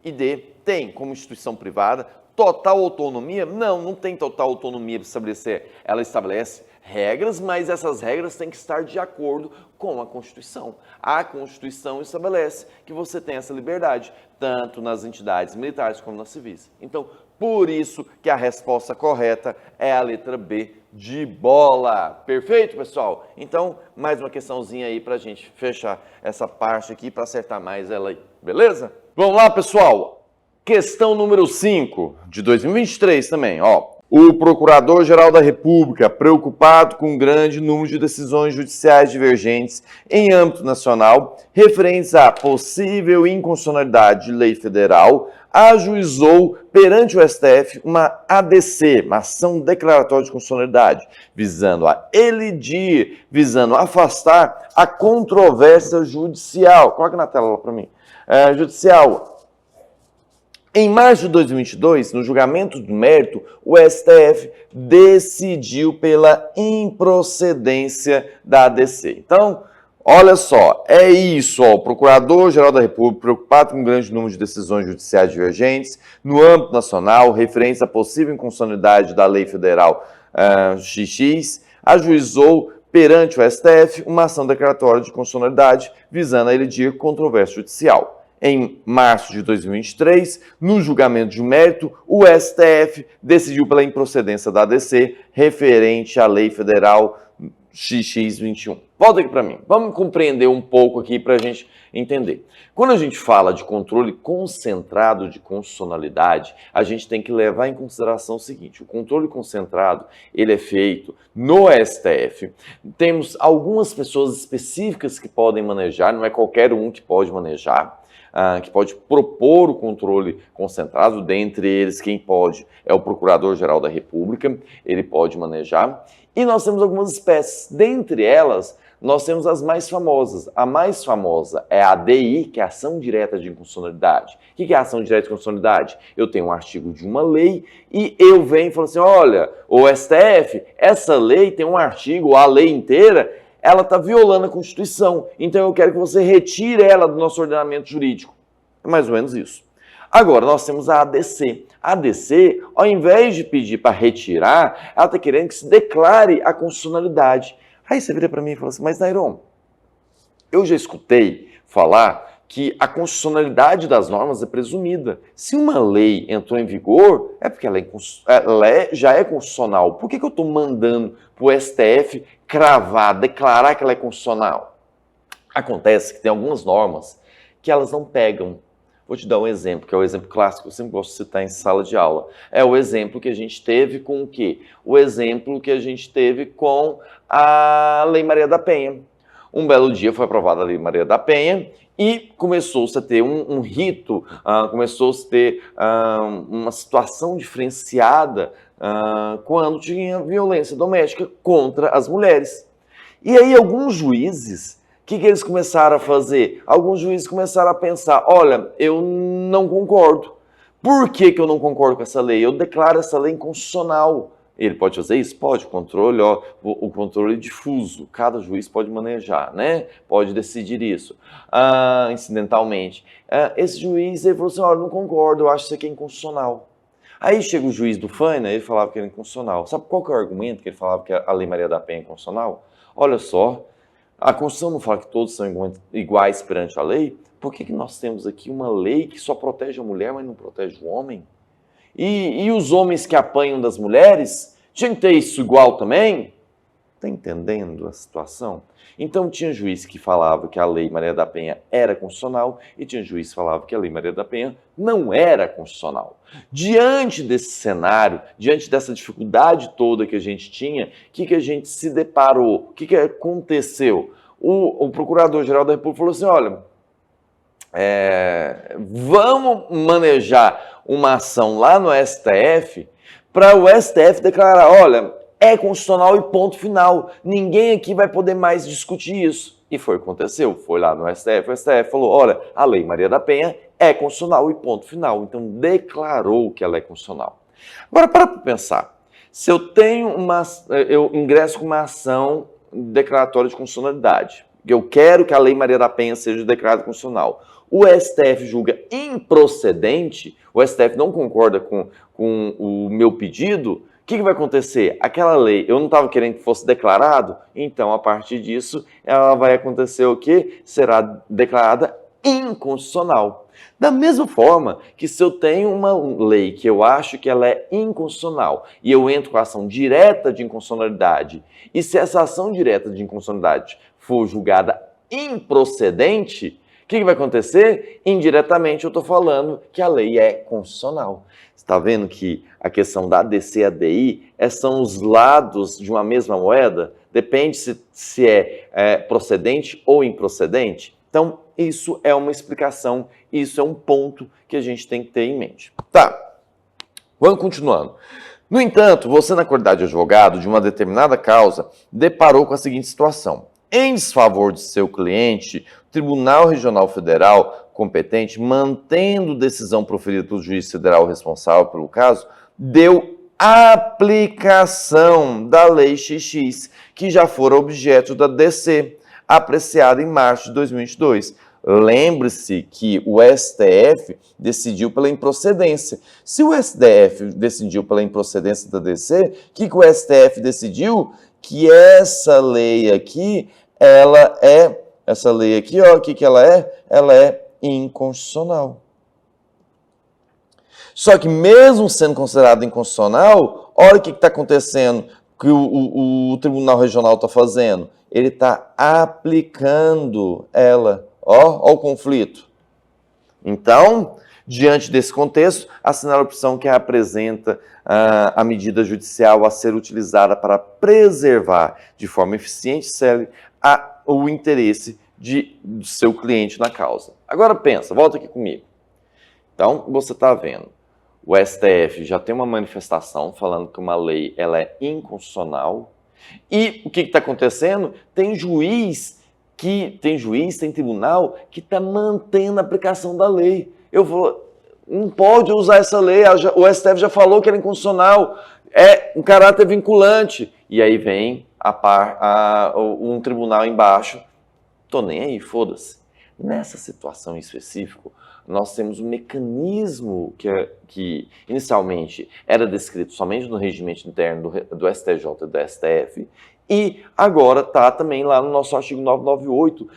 E D. Tem, como instituição privada, total autonomia? Não tem total autonomia para estabelecer. Ela estabelece regras, mas essas regras têm que estar de acordo com a Constituição. A Constituição estabelece que você tem essa liberdade, tanto nas entidades militares como nas civis. Então, por isso que a resposta correta é a letra B de bola. Perfeito, pessoal? Então, mais uma questãozinha aí para a gente fechar essa parte aqui, para acertar mais ela aí. Beleza? Vamos lá, pessoal. Questão número 5 de 2023 também, ó. O Procurador-Geral da República, preocupado com um grande número de decisões judiciais divergentes em âmbito nacional, referentes à possível inconstitucionalidade de lei federal, ajuizou perante o STF uma ADC, uma ação declaratória de constitucionalidade, visando a elidir, visando afastar a controvérsia judicial. Coloca na tela lá para mim. Judicial. Em março de 2022, no julgamento do mérito, o STF decidiu pela improcedência da ADC. Então, olha só, é isso, ó, o Procurador-Geral da República, preocupado com um grande número de decisões judiciais divergentes no âmbito nacional, referentes à possível inconstitucionalidade da Lei Federal XX, ajuizou perante o STF uma ação declaratória de constitucionalidade visando a elidir controvérsia judicial. Em março de 2023, no julgamento de mérito, o STF decidiu pela improcedência da ADC referente à Lei Federal XX21. Volta aqui para mim. Vamos compreender um pouco aqui para a gente entender. Quando a gente fala de controle concentrado de constitucionalidade, a gente tem que levar em consideração o seguinte: o controle concentrado, ele é feito no STF. Temos algumas pessoas específicas que podem manejar, não é qualquer um que pode manejar. Que pode propor o controle concentrado, dentre eles quem pode é o Procurador-Geral da República, ele pode manejar. E nós temos algumas espécies, dentre elas nós temos as mais famosas. A mais famosa é a ADI, que é a Ação Direta de Inconstitucionalidade. O que é a Ação Direta de Inconstitucionalidade? Eu tenho um artigo de uma lei e eu venho e falo assim, olha, o STF, essa lei tem um artigo, a lei inteira, ela está violando a Constituição, então eu quero que você retire ela do nosso ordenamento jurídico. É mais ou menos isso. Agora, nós temos a ADC. A ADC, ao invés de pedir para retirar, ela está querendo que se declare a constitucionalidade. Aí você vira para mim e fala assim, mas Nairon, eu já escutei falar que a constitucionalidade das normas é presumida. Se uma lei entrou em vigor, é porque ela já é constitucional. Por que eu estou mandando para o STF cravar, declarar que ela é constitucional? Acontece que tem algumas normas que elas não pegam. Vou te dar um exemplo, que é o exemplo clássico, eu sempre gosto de citar em sala de aula. É o exemplo que a gente teve com o quê? O exemplo que a gente teve com a Lei Maria da Penha. Um belo dia foi aprovada a Lei Maria da Penha e começou-se a ter um rito, começou-se a ter uma situação diferenciada quando tinha violência doméstica contra as mulheres. E aí alguns juízes, o que eles começaram a fazer? Alguns juízes começaram a pensar, olha, eu não concordo. Por que eu não concordo com essa lei? Eu declaro essa lei inconstitucional. Ele pode fazer isso? Pode. O controle difuso. Cada juiz pode manejar, né? Pode decidir isso incidentalmente. Esse juiz ele falou assim, olha, não concordo, eu acho que isso aqui é inconstitucional. Aí chega o juiz do FAINA, ele falava que era inconstitucional. Sabe qual que é o argumento que ele falava que a Lei Maria da Penha é inconstitucional? Olha só, a Constituição não fala que todos são iguais perante a lei? Por que nós temos aqui uma lei que só protege a mulher, mas não protege o homem? E os homens que apanham das mulheres, tinha que ter isso igual também? Está entendendo a situação? Então tinha juiz que falava que a Lei Maria da Penha era constitucional e tinha juiz que falava que a Lei Maria da Penha não era constitucional. Diante desse cenário, diante dessa dificuldade toda que a gente tinha, o que a gente se deparou? O que aconteceu? O Procurador-Geral da República falou assim, olha, vamos manejar uma ação lá no STF para o STF declarar, olha, é constitucional e ponto final. Ninguém aqui vai poder mais discutir isso. E foi o que aconteceu. Foi lá no STF, o STF falou, olha, a Lei Maria da Penha é constitucional e ponto final. Então declarou que ela é constitucional. Agora, para pensar. Se eu ingresso com uma ação declaratória de constitucionalidade, eu quero que a Lei Maria da Penha seja declarada constitucional. O STF julga improcedente, o STF não concorda com o meu pedido, o que vai acontecer? Aquela lei, eu não estava querendo que fosse declarado, então a partir disso, ela vai acontecer o quê? Será declarada inconstitucional. Da mesma forma que se eu tenho uma lei que eu acho que ela é inconstitucional e eu entro com a ação direta de inconstitucionalidade, e se essa ação direta de inconstitucionalidade for julgada improcedente, o que vai acontecer? Indiretamente eu estou falando que a lei é constitucional. Você está vendo que a questão da ADC e ADI são os lados de uma mesma moeda? Depende se é procedente ou improcedente. Então, isso é uma explicação, isso é um ponto que a gente tem que ter em mente. Tá, vamos continuando. No entanto, você na qualidade de advogado de uma determinada causa, deparou com a seguinte situação. Em desfavor de seu cliente, o Tribunal Regional Federal competente, mantendo decisão proferida pelo juiz federal responsável pelo caso, deu aplicação da Lei XX, que já fora objeto da DC, apreciada em março de 2022. Lembre-se que o STF decidiu pela improcedência. Se o STF decidiu pela improcedência da DC, o que o STF decidiu? Que essa lei aqui, essa lei aqui, ó, o que ela é? Ela é inconstitucional. Só que mesmo sendo considerada inconstitucional, olha o que está acontecendo, que o Tribunal Regional está fazendo. Ele está aplicando ela. Ó o conflito. Então, diante desse contexto, assinala a opção que apresenta a medida judicial a ser utilizada para preservar de forma eficiente e célere o interesse do seu cliente na causa. Agora pensa, volta aqui comigo. Então, você está vendo, o STF já tem uma manifestação falando que uma lei ela é inconstitucional. E o que está acontecendo? Tem tribunal que está mantendo a aplicação da lei. Eu vou, não pode usar essa lei, o STF já falou que era inconstitucional, é um caráter vinculante. E aí vem um tribunal embaixo, tô nem aí, foda-se. Nessa situação em específico, nós temos um mecanismo que inicialmente era descrito somente no regimento interno do STJ e do STF, e agora está também lá no nosso artigo 998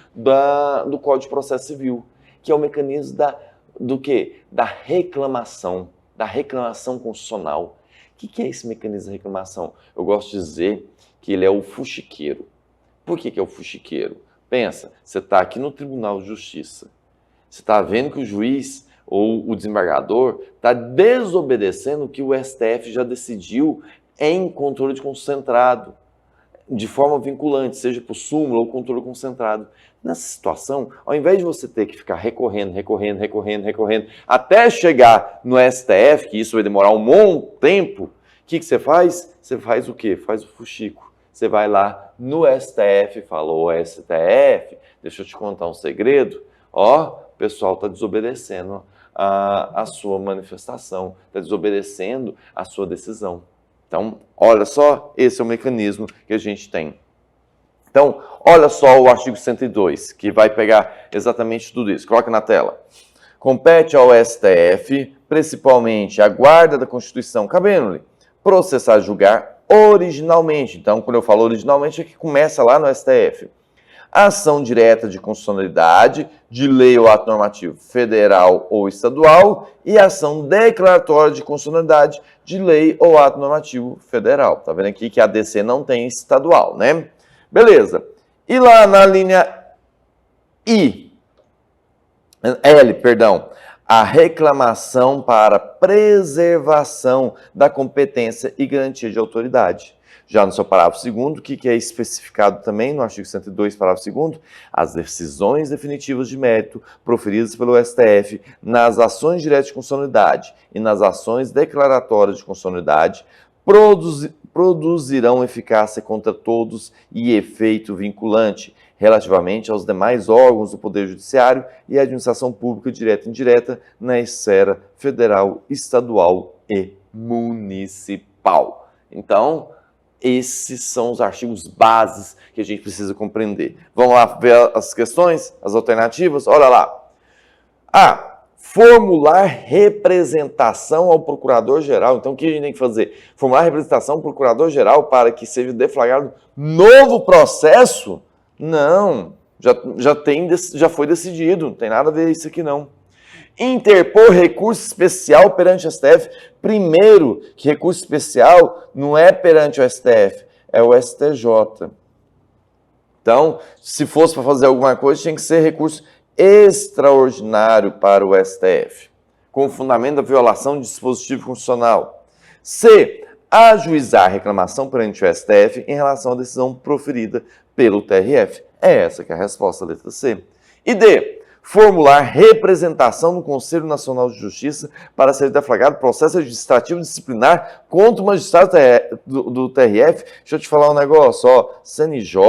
do Código de Processo Civil, que é o mecanismo do quê? Da reclamação constitucional. O que é esse mecanismo de reclamação? Eu gosto de dizer que ele é o fuxiqueiro. Por que é o fuxiqueiro? Pensa, você está aqui no Tribunal de Justiça, você está vendo que o juiz ou o desembargador está desobedecendo o que o STF já decidiu em controle de concentrado, de forma vinculante, seja por súmula ou controle concentrado. Nessa situação, ao invés de você ter que ficar recorrendo, até chegar no STF, que isso vai demorar um bom tempo, o que você faz? Você faz o quê? Faz o fuxico. Você vai lá no STF e fala, ô STF, deixa eu te contar um segredo. Ó, o pessoal está desobedecendo a sua manifestação, está desobedecendo a sua decisão. Então, olha só, esse é o mecanismo que a gente tem. Então, olha só o artigo 102, que vai pegar exatamente tudo isso. Coloca na tela. Compete ao STF, principalmente a guarda da Constituição, cabendo-lhe processar e julgar originalmente. Então, quando eu falo originalmente, é que começa lá no STF. Ação direta de constitucionalidade, de lei ou ato normativo federal ou estadual, e ação declaratória de constitucionalidade de lei ou ato normativo federal. Tá vendo aqui que a DC não tem estadual, né? Beleza. E lá na linha a reclamação para preservação da competência e garantia de autoridade. Já no seu parágrafo 2º, o que é especificado também no artigo 102, parágrafo 2º, as decisões definitivas de mérito proferidas pelo STF nas ações diretas de constitucionalidade e nas ações declaratórias de constitucionalidade produzirão eficácia contra todos e efeito vinculante relativamente aos demais órgãos do Poder Judiciário e administração pública direta e indireta na esfera federal, estadual e municipal. Então, esses são os artigos bases que a gente precisa compreender. Vamos lá ver as questões, as alternativas? Olha lá. Formular representação ao Procurador-Geral. Então, o que a gente tem que fazer? Formular representação ao Procurador-Geral para que seja deflagrado novo processo? Não, já foi decidido, não tem nada a ver isso aqui não. Interpor recurso especial perante o STF. Primeiro, que recurso especial não é perante o STF, é o STJ. Então, se fosse para fazer alguma coisa, tinha que ser recurso extraordinário para o STF, com fundamento da violação de dispositivo constitucional. C. Ajuizar reclamação perante o STF em relação à decisão proferida pelo TRF. É essa que é a resposta, letra C. E D. Formular representação no Conselho Nacional de Justiça para ser deflagrado processo administrativo disciplinar contra o magistrado do TRF. Deixa eu te falar um negócio, ó. CNJ,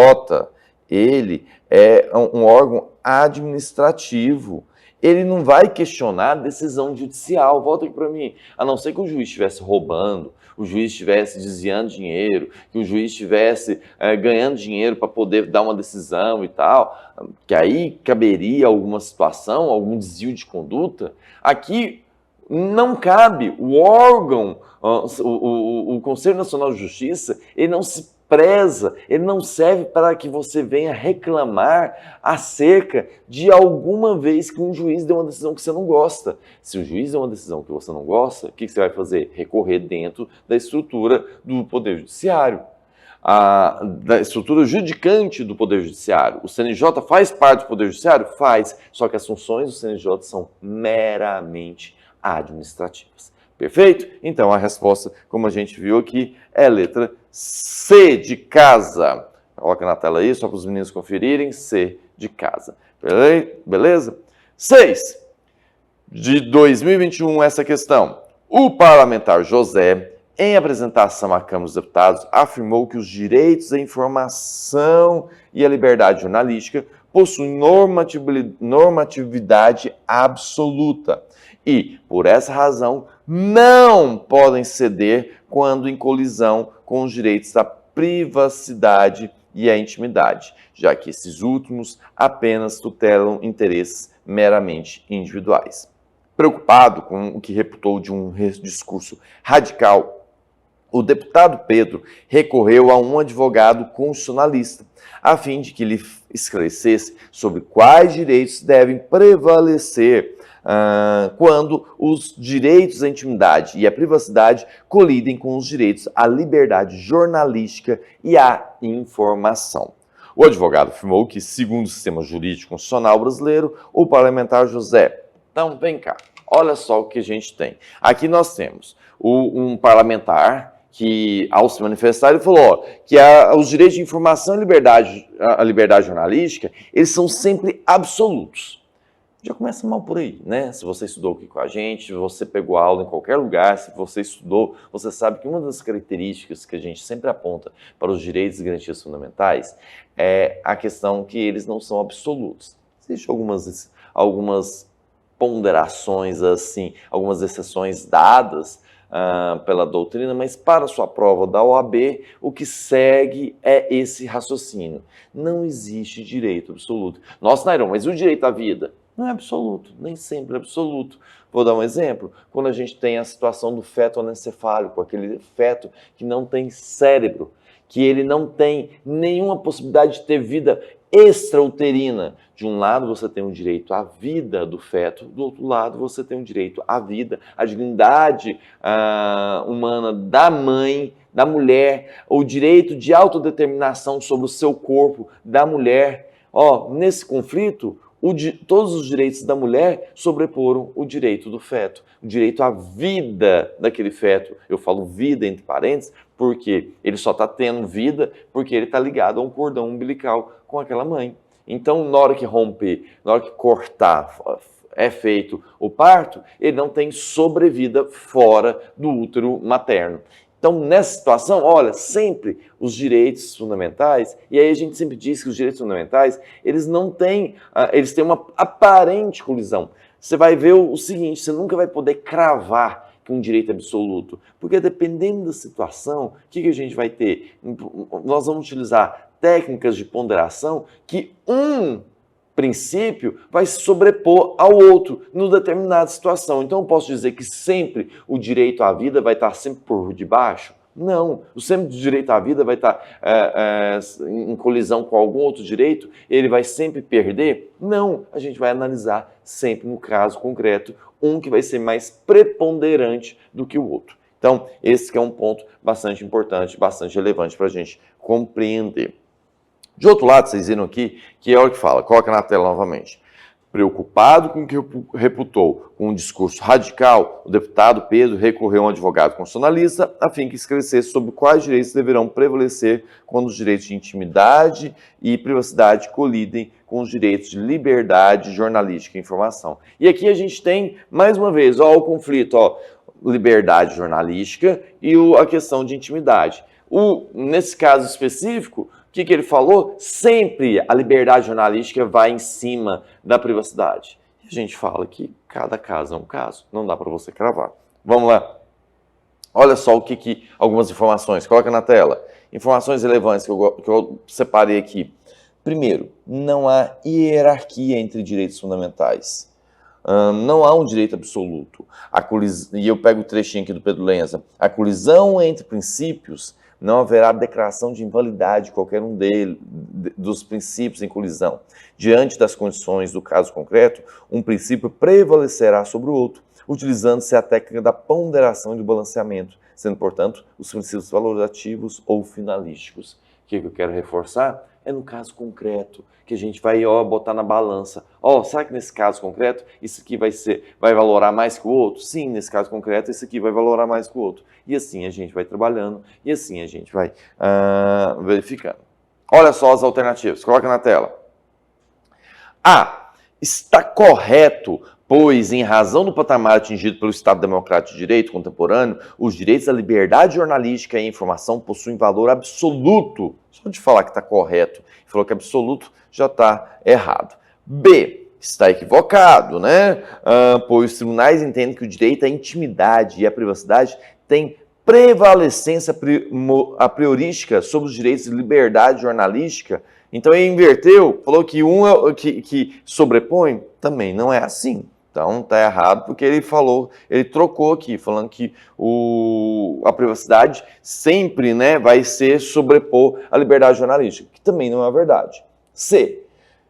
ele é um órgão administrativo. Ele não vai questionar a decisão judicial. Volta aqui para mim. A não ser que o juiz estivesse roubando, o juiz estivesse desviando dinheiro, que o juiz estivesse ganhando dinheiro para poder dar uma decisão e tal, que aí caberia alguma situação, algum desvio de conduta. Aqui não cabe. O órgão, o Conselho Nacional de Justiça, ele não se preza, ele não serve para que você venha reclamar acerca de alguma vez que um juiz deu uma decisão que você não gosta. Se o juiz deu uma decisão que você não gosta, o que você vai fazer? Recorrer dentro da estrutura do Poder Judiciário, da estrutura judicante do Poder Judiciário. O CNJ faz parte do Poder Judiciário? Faz, só que as funções do CNJ são meramente administrativas. Perfeito? Então a resposta, como a gente viu aqui, é a letra C de casa. Coloca na tela aí, só para os meninos conferirem. C de casa. Beleza? 6. De 2021, essa questão. O parlamentar José, em apresentação à Câmara dos Deputados, afirmou que os direitos à informação e à liberdade jornalística possuem normatividade absoluta e, por essa razão, não podem ceder quando em colisão com os direitos da privacidade e a intimidade, já que esses últimos apenas tutelam interesses meramente individuais. Preocupado com o que reputou de um discurso radical, o deputado Pedro recorreu a um advogado constitucionalista, a fim de que lhe esclarecesse sobre quais direitos devem prevalecer quando os direitos à intimidade e à privacidade colidem com os direitos à liberdade jornalística e à informação. O advogado afirmou que, segundo o sistema jurídico constitucional brasileiro, o parlamentar José... Então, vem cá, olha só o que a gente tem. Aqui nós temos um parlamentar que, ao se manifestar, ele falou que os direitos de informação e a liberdade jornalística, eles são sempre absolutos. Já começa mal por aí, né? Se você estudou aqui com a gente, se você pegou aula em qualquer lugar, se você estudou, você sabe que uma das características que a gente sempre aponta para os direitos e garantias fundamentais é a questão que eles não são absolutos. Existem algumas ponderações, assim, algumas exceções dadas pela doutrina, mas para a sua prova da OAB, o que segue é esse raciocínio. Não existe direito absoluto. Nossa, Nairon, mas o direito à vida? Não é absoluto, nem sempre é absoluto. Vou dar um exemplo. Quando a gente tem a situação do feto anencefálico, aquele feto que não tem cérebro, que ele não tem nenhuma possibilidade de ter vida extrauterina. De um lado você tem o direito à vida do feto, do outro lado você tem o direito à vida, à dignidade humana da mãe, da mulher, o direito de autodeterminação sobre o seu corpo da mulher. Nesse conflito, todos os direitos da mulher sobreporam o direito do feto, o direito à vida daquele feto. Eu falo vida entre parênteses, porque ele só está tendo vida porque ele está ligado a um cordão umbilical com aquela mãe. Então, na hora que romper, na hora que cortar, é feito o parto, ele não tem sobrevida fora do útero materno. Então, nessa situação, olha, sempre os direitos fundamentais, e aí a gente sempre diz que os direitos fundamentais, eles têm uma aparente colisão. Você vai ver o seguinte, você nunca vai poder cravar que um direito é absoluto, porque dependendo da situação, o que a gente vai ter? Nós vamos utilizar técnicas de ponderação que um princípio vai se sobrepor ao outro em determinada situação. Então, eu posso dizer que sempre o direito à vida vai estar sempre por debaixo? Não. O sempre direito à vida vai estar em colisão com algum outro direito? Ele vai sempre perder? Não. A gente vai analisar sempre no caso concreto um que vai ser mais preponderante do que o outro. Então, esse que é um ponto bastante importante, bastante relevante para a gente compreender. De outro lado, vocês viram aqui que é o que fala, coloca na tela novamente. Preocupado com o que reputou com um discurso radical, o deputado Pedro recorreu a um advogado constitucionalista a fim que esclarecesse sobre quais direitos deverão prevalecer quando os direitos de intimidade e privacidade colidem com os direitos de liberdade jornalística e informação. E aqui a gente tem, mais uma vez, o conflito, liberdade jornalística e a questão de intimidade. Nesse caso específico, o que ele falou? Sempre a liberdade jornalística vai em cima da privacidade. E a gente fala que cada caso é um caso, não dá para você cravar. Vamos lá. Olha só algumas informações, coloca na tela. Informações relevantes que eu separei aqui. Primeiro, não há hierarquia entre direitos fundamentais. Não há um direito absoluto. E eu pego o trechinho aqui do Pedro Lenza. A colisão entre princípios, não haverá declaração de invalidade de qualquer um dos princípios em colisão. Diante das condições do caso concreto, um princípio prevalecerá sobre o outro, utilizando-se a técnica da ponderação e do balanceamento, sendo, portanto, os princípios valorativos ou finalísticos. O que eu quero reforçar? É no caso concreto, que a gente vai botar na balança. Será que nesse caso concreto, isso aqui vai valorar mais que o outro? Sim, nesse caso concreto, isso aqui vai valorar mais que o outro. E assim a gente vai trabalhando, e assim a gente vai verificando. Olha só as alternativas, coloca na tela. A. Está correto, pois, em razão do patamar atingido pelo Estado Democrático de Direito contemporâneo, os direitos à liberdade jornalística e informação possuem valor absoluto. Só de falar que está correto e falou que é absoluto, já está errado. B. Está equivocado, né? Pois os tribunais entendem que o direito à intimidade e à privacidade tem prevalecência a priorística sobre os direitos de liberdade jornalística. Então ele inverteu, falou que um é que sobrepõe, também não é assim. Então tá errado porque ele trocou aqui, falando que a privacidade sempre, né, vai ser sobrepor a liberdade jornalística, que também não é verdade. C.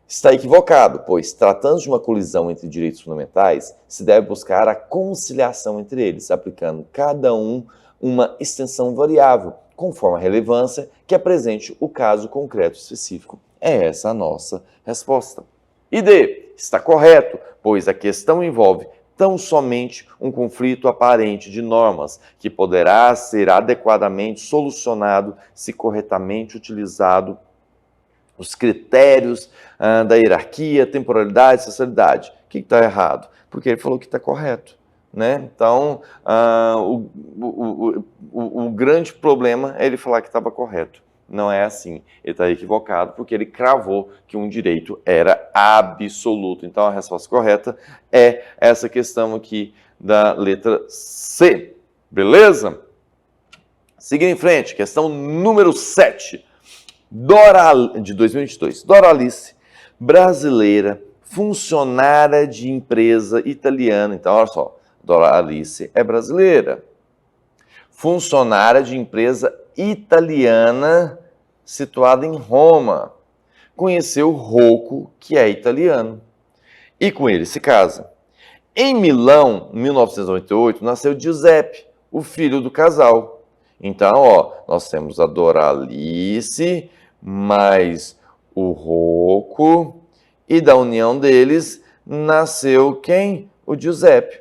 Está equivocado, pois, tratando de uma colisão entre direitos fundamentais, se deve buscar a conciliação entre eles, aplicando cada um uma extensão variável, conforme a relevância que apresente o caso concreto específico. É essa a nossa resposta. E D. Está correto, pois a questão envolve tão somente um conflito aparente de normas que poderá ser adequadamente solucionado se corretamente utilizado os critérios da hierarquia, temporalidade, socialidade. O que está errado? Porque ele falou que está correto. Né? Então, o grande problema é ele falar que estava correto. Não é assim. Ele está equivocado porque ele cravou que um direito era absoluto. Então, a resposta correta é essa questão aqui da letra C. Beleza? Seguindo em frente, questão número 7. De 2022. Doralice, brasileira, funcionária de empresa italiana. Então, olha só, Doralice é brasileira. Funcionária de empresa italiana situada em Roma. Conheceu Rocco, que é italiano, e com ele se casa. Em Milão, em 1998, nasceu Giuseppe, o filho do casal. Então, ó, nós temos a Doralice, mais o Rocco, e da união deles nasceu quem? O Giuseppe.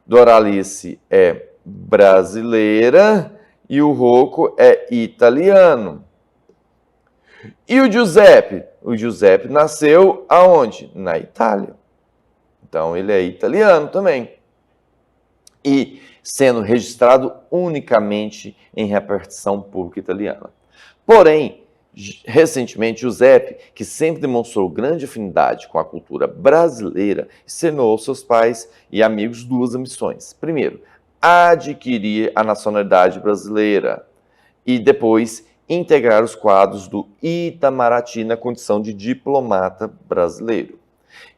Doralice é brasileira e o Rocco é italiano. E o Giuseppe? O Giuseppe nasceu aonde? Na Itália. Então, ele é italiano também. E sendo registrado unicamente em repartição pública italiana. Porém, recentemente, Giuseppe, que sempre demonstrou grande afinidade com a cultura brasileira, externou aos seus pais e amigos duas ambições. Primeiro, adquirir a nacionalidade brasileira e depois integrar os quadros do Itamaraty na condição de diplomata brasileiro.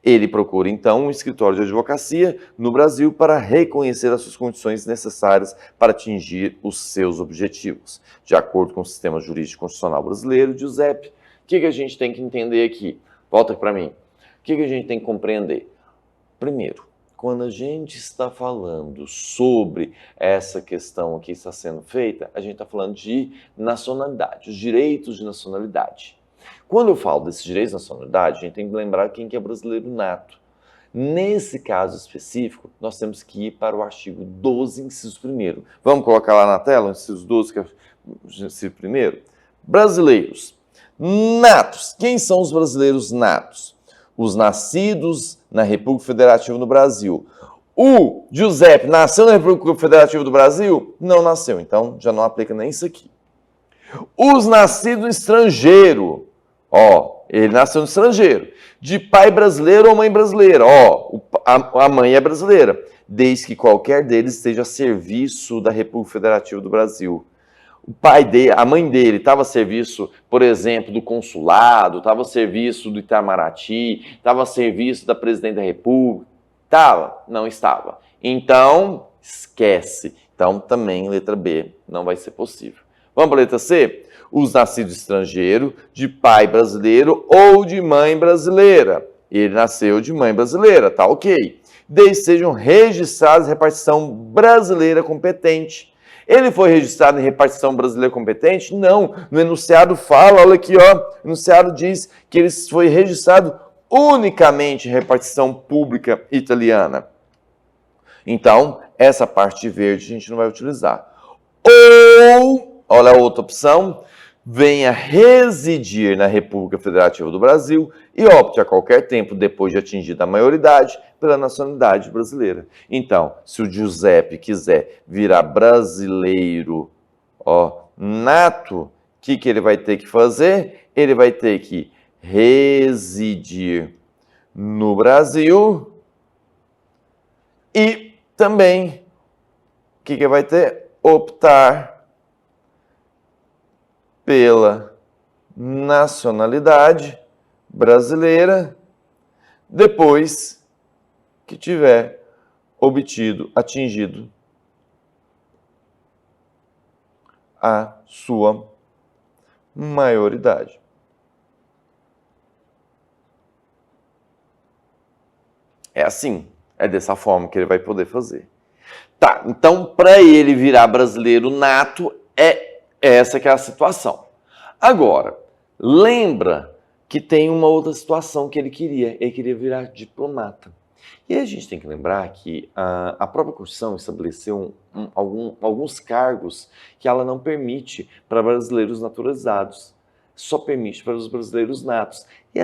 Ele procura, então, um escritório de advocacia no Brasil para reconhecer as suas condições necessárias para atingir os seus objetivos. De acordo com o sistema jurídico constitucional brasileiro, Giuseppe, o que a gente tem que entender aqui? Volta para mim. O que a gente tem que compreender? Primeiro, quando a gente está falando sobre essa questão que está sendo feita, a gente está falando de nacionalidade, os direitos de nacionalidade. Quando eu falo desses direitos de nacionalidade, a gente tem que lembrar quem que é brasileiro nato. Nesse caso específico, nós temos que ir para o artigo 12, inciso 1º. Vamos colocar lá na tela o inciso 12, que é o inciso 1º? Brasileiros natos. Quem são os brasileiros natos? Os nascidos na República Federativa do Brasil. O Giuseppe nasceu na República Federativa do Brasil? Não nasceu, então já não aplica nem isso aqui. Os nascidos no estrangeiro. Ó, ele nasceu no estrangeiro. De pai brasileiro ou mãe brasileira. Ó, a mãe é brasileira. Desde que qualquer deles esteja a serviço da República Federativa do Brasil. O pai dele, a mãe dele estava a serviço, por exemplo, do consulado, estava a serviço do Itamaraty, estava a serviço da Presidente da República. Estava? Não estava. Então, esquece. Então, também, letra B, não vai ser possível. Vamos para a letra C? Os nascidos estrangeiro, de pai brasileiro ou de mãe brasileira. Ele nasceu de mãe brasileira, tá ok. Desde que sejam registrados em repartição brasileira competente. Ele foi registrado em repartição brasileira competente? Não. No enunciado fala, olha aqui, ó. O enunciado diz que ele foi registrado unicamente em repartição pública italiana. Então, essa parte verde a gente não vai utilizar. Ou, olha a outra opção, venha residir na República Federativa do Brasil e opte a qualquer tempo, depois de atingida a maioridade, pela nacionalidade brasileira. Então, se o Giuseppe quiser virar brasileiro, ó, nato, o que ele vai ter que fazer? Ele vai ter que residir no Brasil e também, o que vai ter? optar pela nacionalidade brasileira depois que tiver atingido a sua maioridade. É assim, é dessa forma que ele vai poder fazer. Tá, então para ele virar brasileiro nato, é essa que é a situação. Agora, lembra que tem uma outra situação que ele queria virar diplomata. E aí a gente tem que lembrar que a própria Constituição estabeleceu alguns cargos que ela não permite para brasileiros naturalizados, só permite para os brasileiros natos. E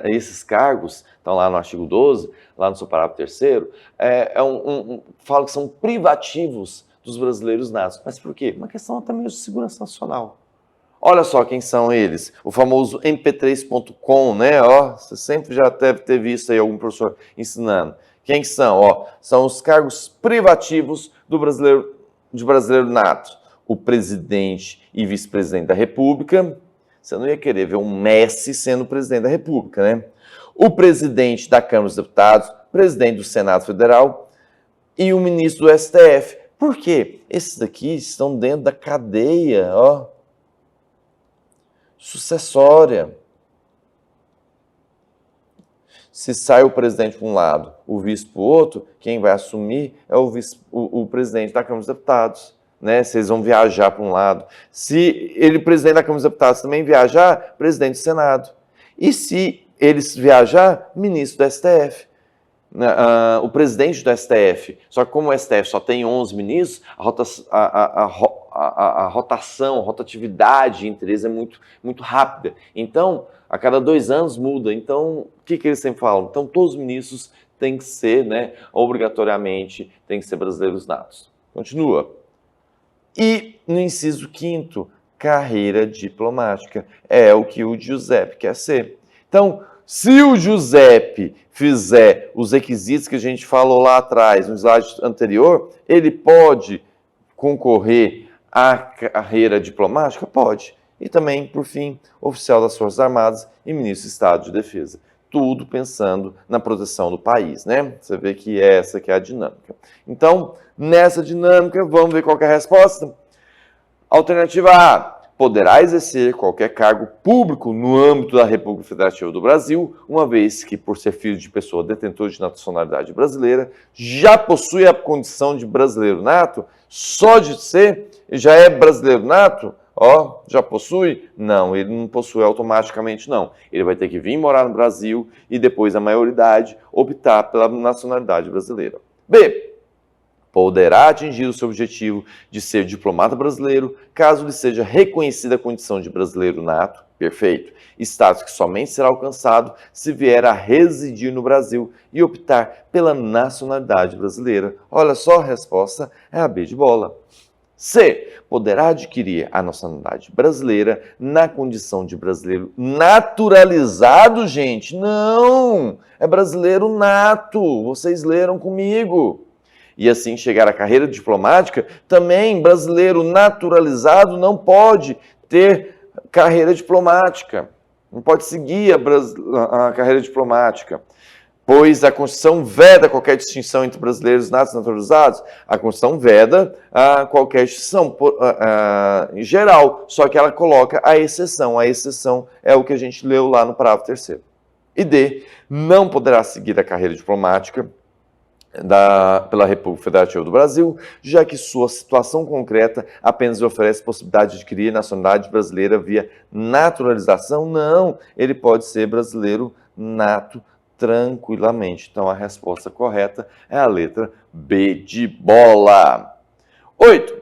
esses cargos estão lá no artigo 12, lá no seu parágrafo 3º, fala que são privativos dos brasileiros natos. Mas por quê? Uma questão também de segurança nacional. Olha só quem são eles, o famoso mp3.com, né? Ó, você sempre já deve ter visto aí algum professor ensinando. Quem são? Ó, são os cargos privativos de brasileiro nato. O presidente e vice-presidente da República. Você não ia querer ver um Messi sendo presidente da República, né? O presidente da Câmara dos Deputados, presidente do Senado Federal e o ministro do STF. Por quê? Esses daqui estão dentro da cadeia, ó, sucessória. Se sai o presidente para um lado, o vice para o outro, quem vai assumir é o presidente da Câmara dos Deputados. Né? Se eles vão viajar para um lado. Se ele, presidente da Câmara dos Deputados, também viajar, presidente do Senado. E se eles viajar, ministro do STF. O presidente do STF. Só que como o STF só tem 11 ministros, a rotatividade entre eles é muito rápida. Então, a cada 2 anos muda. Então, o que eles sempre falam? Então, todos os ministros têm que ser, né, obrigatoriamente, têm que ser brasileiros natos. Continua. E no inciso 5º, carreira diplomática. É o que o Giuseppe quer ser. Então, se o Giuseppe fizer os requisitos que a gente falou lá atrás, no slide anterior, ele pode concorrer à carreira diplomática? Pode. E também, por fim, oficial das Forças Armadas e ministro do Estado de Defesa. Tudo pensando na proteção do país, né? Você vê que essa que é a dinâmica. Então, nessa dinâmica, vamos ver qual que é a resposta? Alternativa A. Poderá exercer qualquer cargo público no âmbito da República Federativa do Brasil, uma vez que, por ser filho de pessoa detentora de nacionalidade brasileira, já possui a condição de brasileiro nato? Só de ser, já é brasileiro nato? Ó, já possui? Não, ele não possui automaticamente, não. Ele vai ter que vir morar no Brasil e, depois da maioridade, optar pela nacionalidade brasileira. B. Poderá atingir o seu objetivo de ser diplomata brasileiro, caso lhe seja reconhecida a condição de brasileiro nato, perfeito, status que somente será alcançado se vier a residir no Brasil e optar pela nacionalidade brasileira. Olha só, a resposta é a B de bola. C. Poderá adquirir a nacionalidade brasileira na condição de brasileiro naturalizado, gente? Não! É brasileiro nato, vocês leram comigo. E assim chegar à carreira diplomática, também brasileiro naturalizado não pode ter carreira diplomática. Não pode seguir a carreira diplomática. Pois a Constituição veda qualquer distinção entre brasileiros natos e naturalizados. A Constituição veda qualquer distinção em geral, só que ela coloca a exceção. A exceção é o que a gente leu lá no parágrafo 3º. E D. Não poderá seguir a carreira diplomática pela República Federativa do Brasil, já que sua situação concreta apenas oferece possibilidade de adquirir nacionalidade brasileira via naturalização. Não, ele pode ser brasileiro nato tranquilamente. Então, a resposta correta é a letra B de bola. 8.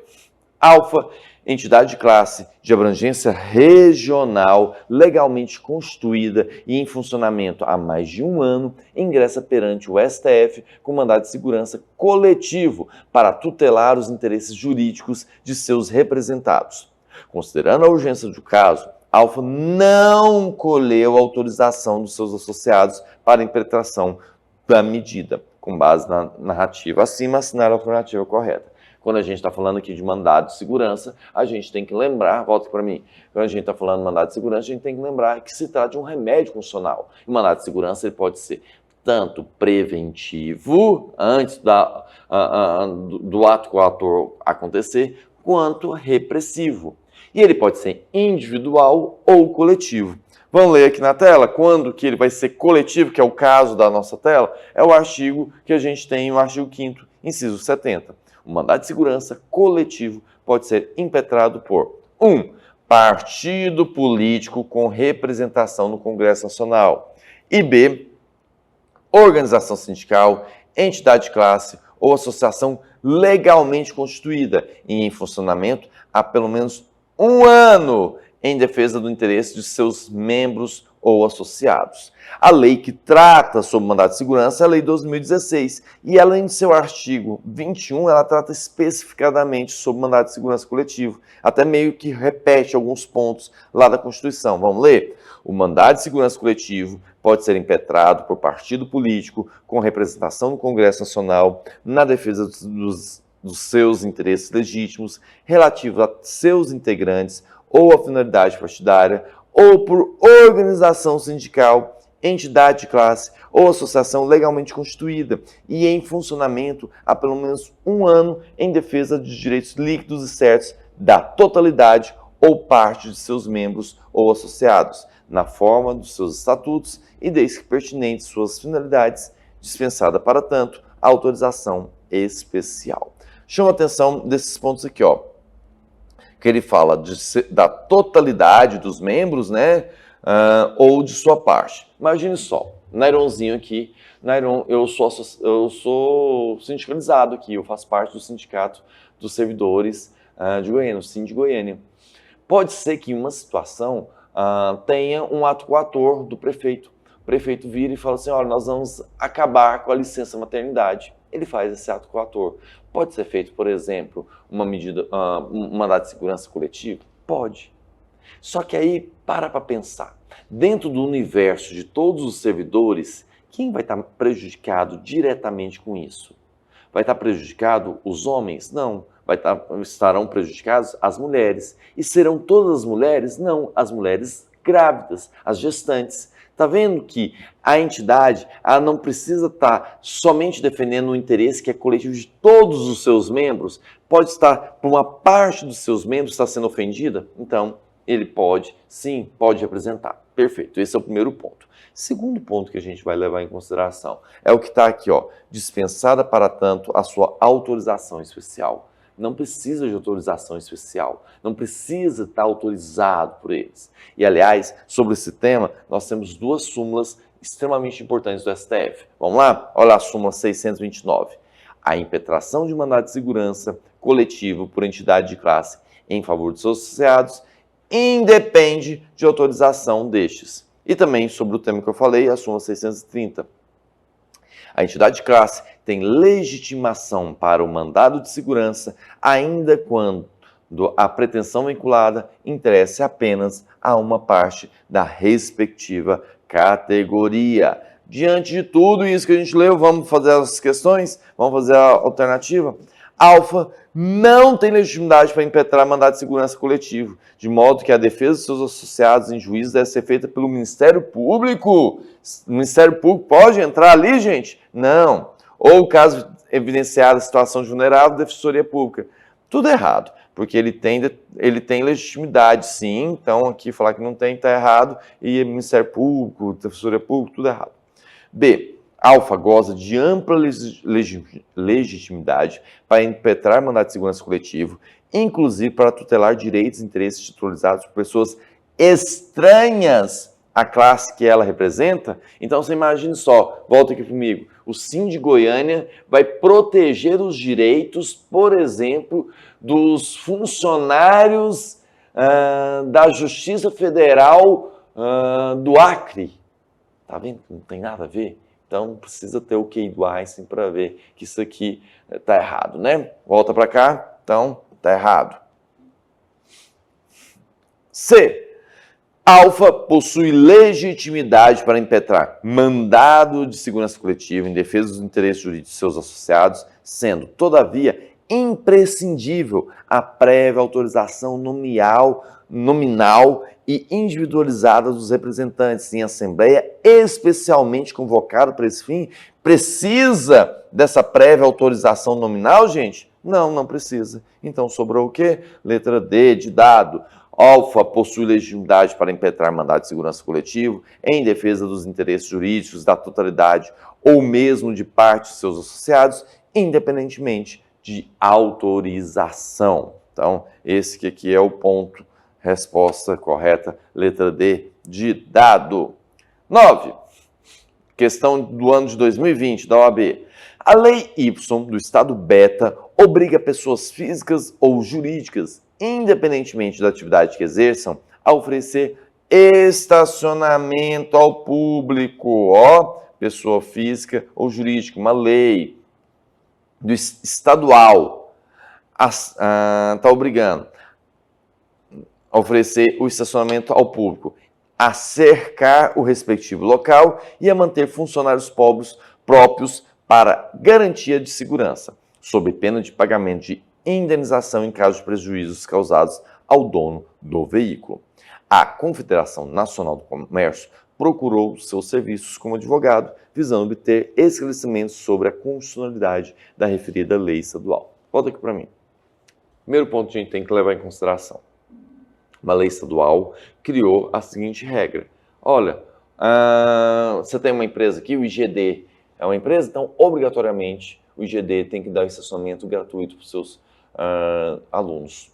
Alfa. Entidade de classe de abrangência regional, legalmente constituída e em funcionamento há mais de 1 ano, ingressa perante o STF com mandado de segurança coletivo para tutelar os interesses jurídicos de seus representados. Considerando a urgência do caso, Alfa não colheu autorização dos seus associados para impetração da medida. Com base na narrativa acima, assinar a alternativa correta. Quando a gente está falando aqui de mandado de segurança, a gente tem que lembrar, volta para mim, quando a gente está falando de mandado de segurança, a gente tem que lembrar que se trata de um remédio constitucional. E o mandado de segurança ele pode ser tanto preventivo, antes do ato coator acontecer, quanto repressivo. E ele pode ser individual ou coletivo. Vamos ler aqui na tela, quando que ele vai ser coletivo, que é o caso da nossa tela, é o artigo que a gente tem, o artigo 5º, inciso 70. O mandado de segurança coletivo pode ser impetrado por 1. Partido político com representação no Congresso Nacional. E B. Organização sindical, entidade de classe ou associação legalmente constituída e em funcionamento há pelo menos 1 ano em defesa do interesse de seus membros ou associados. A lei que trata sobre mandado de segurança é a Lei 12.016 e, além de seu artigo 21, ela trata especificadamente sobre mandado de segurança coletivo, até meio que repete alguns pontos lá da Constituição. Vamos ler? O mandado de segurança coletivo pode ser impetrado por partido político com representação no Congresso Nacional na defesa dos seus interesses legítimos relativos a seus integrantes ou a finalidade partidária, ou por organização sindical, entidade de classe ou associação legalmente constituída e em funcionamento há pelo menos 1 ano em defesa dos direitos líquidos e certos da totalidade ou parte de seus membros ou associados, na forma dos seus estatutos e desde que pertinentes suas finalidades, dispensada para tanto a autorização especial. Chama a atenção desses pontos aqui, ó. Que ele fala da totalidade dos membros, né, ou de sua parte. Imagine só, Naironzinho aqui, Nairon, eu sou sindicalizado aqui, eu faço parte do sindicato dos servidores de Goiânia, o Sind de Goiânia. Pode ser que em uma situação tenha um ato coator do prefeito. O prefeito vira e fala assim, olha, nós vamos acabar com a licença maternidade. Ele faz esse ato coator. Pode ser feito, por exemplo, um mandado de segurança coletivo? Pode. Só que aí, para pensar. Dentro do universo de todos os servidores, quem vai estar prejudicado diretamente com isso? Vai estar prejudicado os homens? Não. Estarão prejudicados as mulheres. E serão todas as mulheres? Não. As mulheres grávidas, as gestantes. Está vendo que a entidade ela não precisa estar somente defendendo o interesse que é coletivo de todos os seus membros? Pode estar, por uma parte dos seus membros, está sendo ofendida? Então, ele pode, sim, pode representar. Perfeito, esse é o primeiro ponto. Segundo ponto que a gente vai levar em consideração é o que está aqui, ó, dispensada para tanto a sua autorização especial. Não precisa de autorização especial, não precisa estar autorizado por eles. E, aliás, sobre esse tema, nós temos 2 súmulas extremamente importantes do STF. Vamos lá? Olha a súmula 629. A impetração de mandado de segurança coletivo por entidade de classe em favor de seus associados independe de autorização destes. E também sobre o tema que eu falei, a súmula 630. A entidade de classe tem legitimação para o mandado de segurança, ainda quando a pretensão vinculada interesse apenas a uma parte da respectiva categoria. Diante de tudo isso que a gente leu, vamos fazer as questões? Vamos fazer a alternativa? Alfa não tem legitimidade para impetrar mandado de segurança coletivo, de modo que a defesa dos seus associados em juízo deve ser feita pelo Ministério Público. O Ministério Público pode entrar ali, gente? Não. Ou, caso evidenciada a situação de vulnerável, Defensoria Pública. Tudo errado, porque ele tem legitimidade, sim. Então, aqui falar que não tem, está errado. E Ministério Público, Defensoria Pública, tudo errado. B. Alfa goza de ampla legitimidade para impetrar mandado de segurança coletivo, inclusive para tutelar direitos e interesses titulizados por pessoas estranhas à classe que ela representa. Então, você imagine só, volta aqui comigo, o Sind de Goiânia vai proteger os direitos, por exemplo, dos funcionários da Justiça Federal do Acre. Tá vendo que não tem nada a ver? Então, precisa ter o QI do Einstein para ver que isso aqui está errado, né? Volta para cá. Então, está errado. C. Alfa possui legitimidade para impetrar mandado de segurança coletiva em defesa dos interesses jurídicos de seus associados, sendo, todavia, imprescindível a prévia autorização nominal e individualizada dos representantes em assembleia, especialmente convocada para esse fim. Precisa dessa prévia autorização nominal, gente? Não, não precisa. Então, sobrou o quê? Letra D, de dado. Alfa possui legitimidade para impetrar mandado de segurança coletivo em defesa dos interesses jurídicos da totalidade ou mesmo de parte de seus associados, independentemente de autorização. Então, esse aqui é o ponto. Resposta correta, letra D, de dado. 9. Questão do ano de 2020 da OAB. A Lei Y do Estado Beta obriga pessoas físicas ou jurídicas, independentemente da atividade que exerçam, a oferecer estacionamento ao público. Ó, pessoa física ou jurídica, uma lei estadual está obrigando a oferecer o estacionamento ao público, a cercar o respectivo local e a manter funcionários próprios para garantia de segurança, sob pena de pagamento de indenização em caso de prejuízos causados ao dono do veículo. A Confederação Nacional do Comércio procurou seus serviços como advogado, visando obter esclarecimentos sobre a constitucionalidade da referida lei estadual. Volta aqui para mim. Primeiro ponto que a gente tem que levar em consideração. Uma lei estadual criou a seguinte regra. Olha, você tem uma empresa aqui, o IGD é uma empresa, então obrigatoriamente o IGD tem que dar estacionamento gratuito para os seus alunos.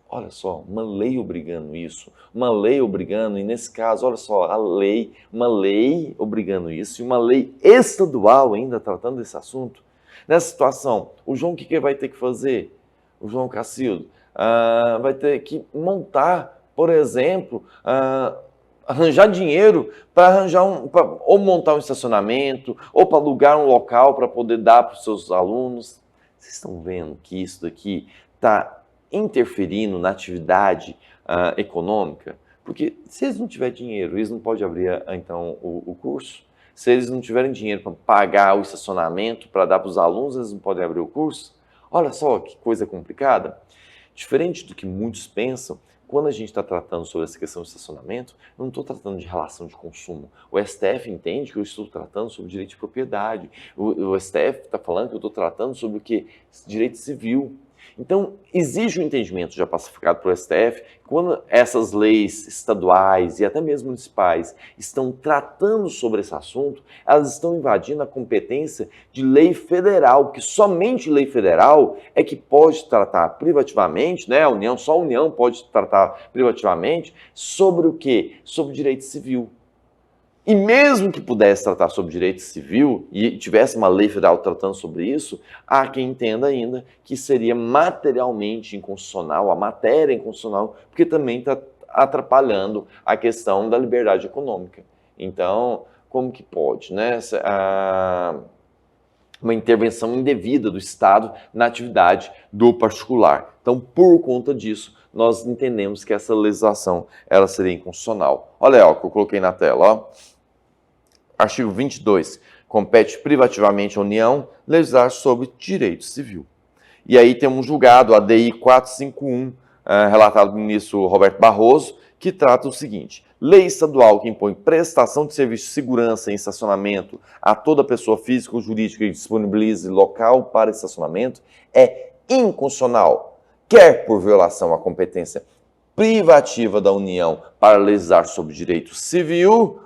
Olha só, uma lei obrigando isso, uma lei obrigando, e nesse caso, olha só, uma lei obrigando isso, e uma lei estadual ainda tratando desse assunto. Nessa situação, o João o que vai ter que fazer? O João Cacildo vai ter que montar, por exemplo, arranjar dinheiro para ou montar um estacionamento, ou para alugar um local para poder dar para os seus alunos. Vocês estão vendo que isso daqui está interferindo na atividade econômica? Porque se eles não tiverem dinheiro, eles não podem abrir então o curso. Se eles não tiverem dinheiro para pagar o estacionamento, para dar para os alunos, eles não podem abrir o curso. Olha só que coisa complicada. Diferente do que muitos pensam, quando a gente está tratando sobre essa questão de estacionamento, eu não estou tratando de relação de consumo. O STF entende que eu estou tratando sobre direito de propriedade. O STF está falando que eu estou tratando sobre o que? Direito civil. Então, exige um entendimento já pacificado pelo STF, quando essas leis estaduais e até mesmo municipais estão tratando sobre esse assunto, elas estão invadindo a competência de lei federal, que somente lei federal é que pode tratar privativamente, né? Só a União pode tratar privativamente sobre o quê? Sobre direito civil. E mesmo que pudesse tratar sobre direito civil e tivesse uma lei federal tratando sobre isso, há quem entenda ainda que seria materialmente inconstitucional, a matéria inconstitucional, porque também está atrapalhando a questão da liberdade econômica. Então, como que pode, né? Uma intervenção indevida do Estado na atividade do particular. Então, por conta disso, nós entendemos que essa legislação ela seria inconstitucional. Olha ó, o que eu coloquei na tela. Ó. Artigo 22. Compete privativamente à União legislar sobre direito civil. E aí tem um julgado, ADI 451, relatado pelo ministro Roberto Barroso, que trata o seguinte: lei estadual que impõe prestação de serviço de segurança em estacionamento a toda pessoa física ou jurídica que disponibilize local para estacionamento é inconstitucional, quer por violação à competência privativa da União para legislar sobre direito civil,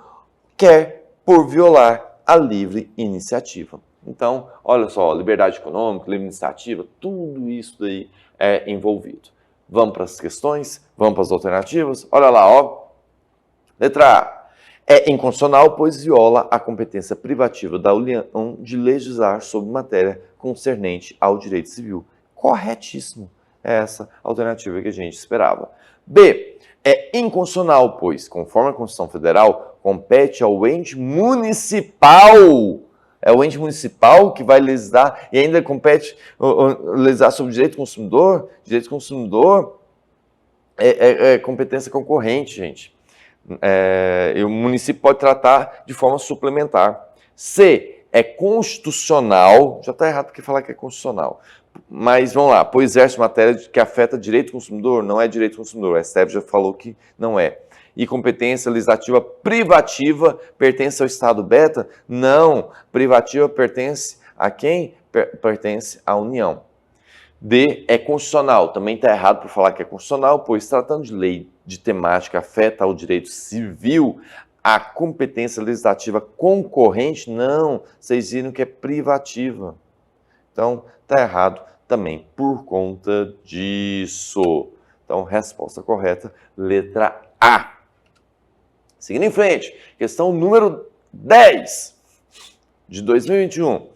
quer por violar a livre iniciativa. Então, olha só, liberdade econômica, livre iniciativa, tudo isso daí é envolvido. Vamos para as questões? Vamos para as alternativas? Olha lá, ó. Letra A. É inconstitucional, pois viola a competência privativa da União de legislar sobre matéria concernente ao direito civil. Corretíssimo. É essa alternativa que a gente esperava. B. É inconstitucional, pois, conforme a Constituição Federal, compete ao ente municipal. É o ente municipal que vai legislar e ainda compete legislar sobre direito do consumidor. Direito do consumidor é competência concorrente, gente. E o município pode tratar de forma suplementar. C. É constitucional, já está errado porque falar que é constitucional, Mas vamos lá, pois exerce matéria que afeta direito do consumidor? Não é direito do consumidor, a STF já falou que não é. E competência legislativa privativa pertence ao Estado beta? Não, privativa pertence a quem? Pertence à União. D, é constitucional. Também está errado por falar que é constitucional, pois tratando de lei de temática afeta ao direito civil, a competência legislativa concorrente, não, vocês viram que é privativa. Então, está errado também por conta disso. Então, resposta correta, letra A. Seguindo em frente, questão número 10 de 2021.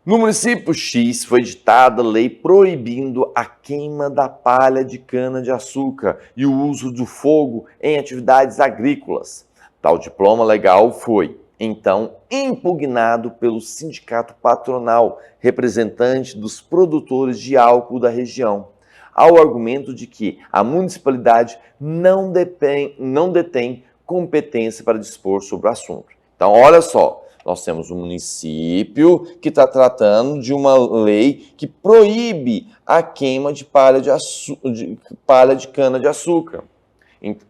No município X foi editada lei proibindo a queima da palha de cana-de-açúcar e o uso do fogo em atividades agrícolas. Tal diploma legal foi, então, impugnado pelo sindicato patronal, representante dos produtores de álcool da região, ao argumento de que a municipalidade não detém competência para dispor sobre o assunto. Então, olha só, nós temos um município que está tratando de uma lei que proíbe a queima de palha de cana-de-açúcar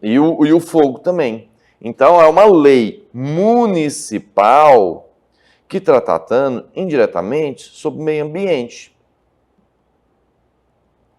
e o fogo também. Então, é uma lei municipal que está tratando indiretamente sobre o meio ambiente.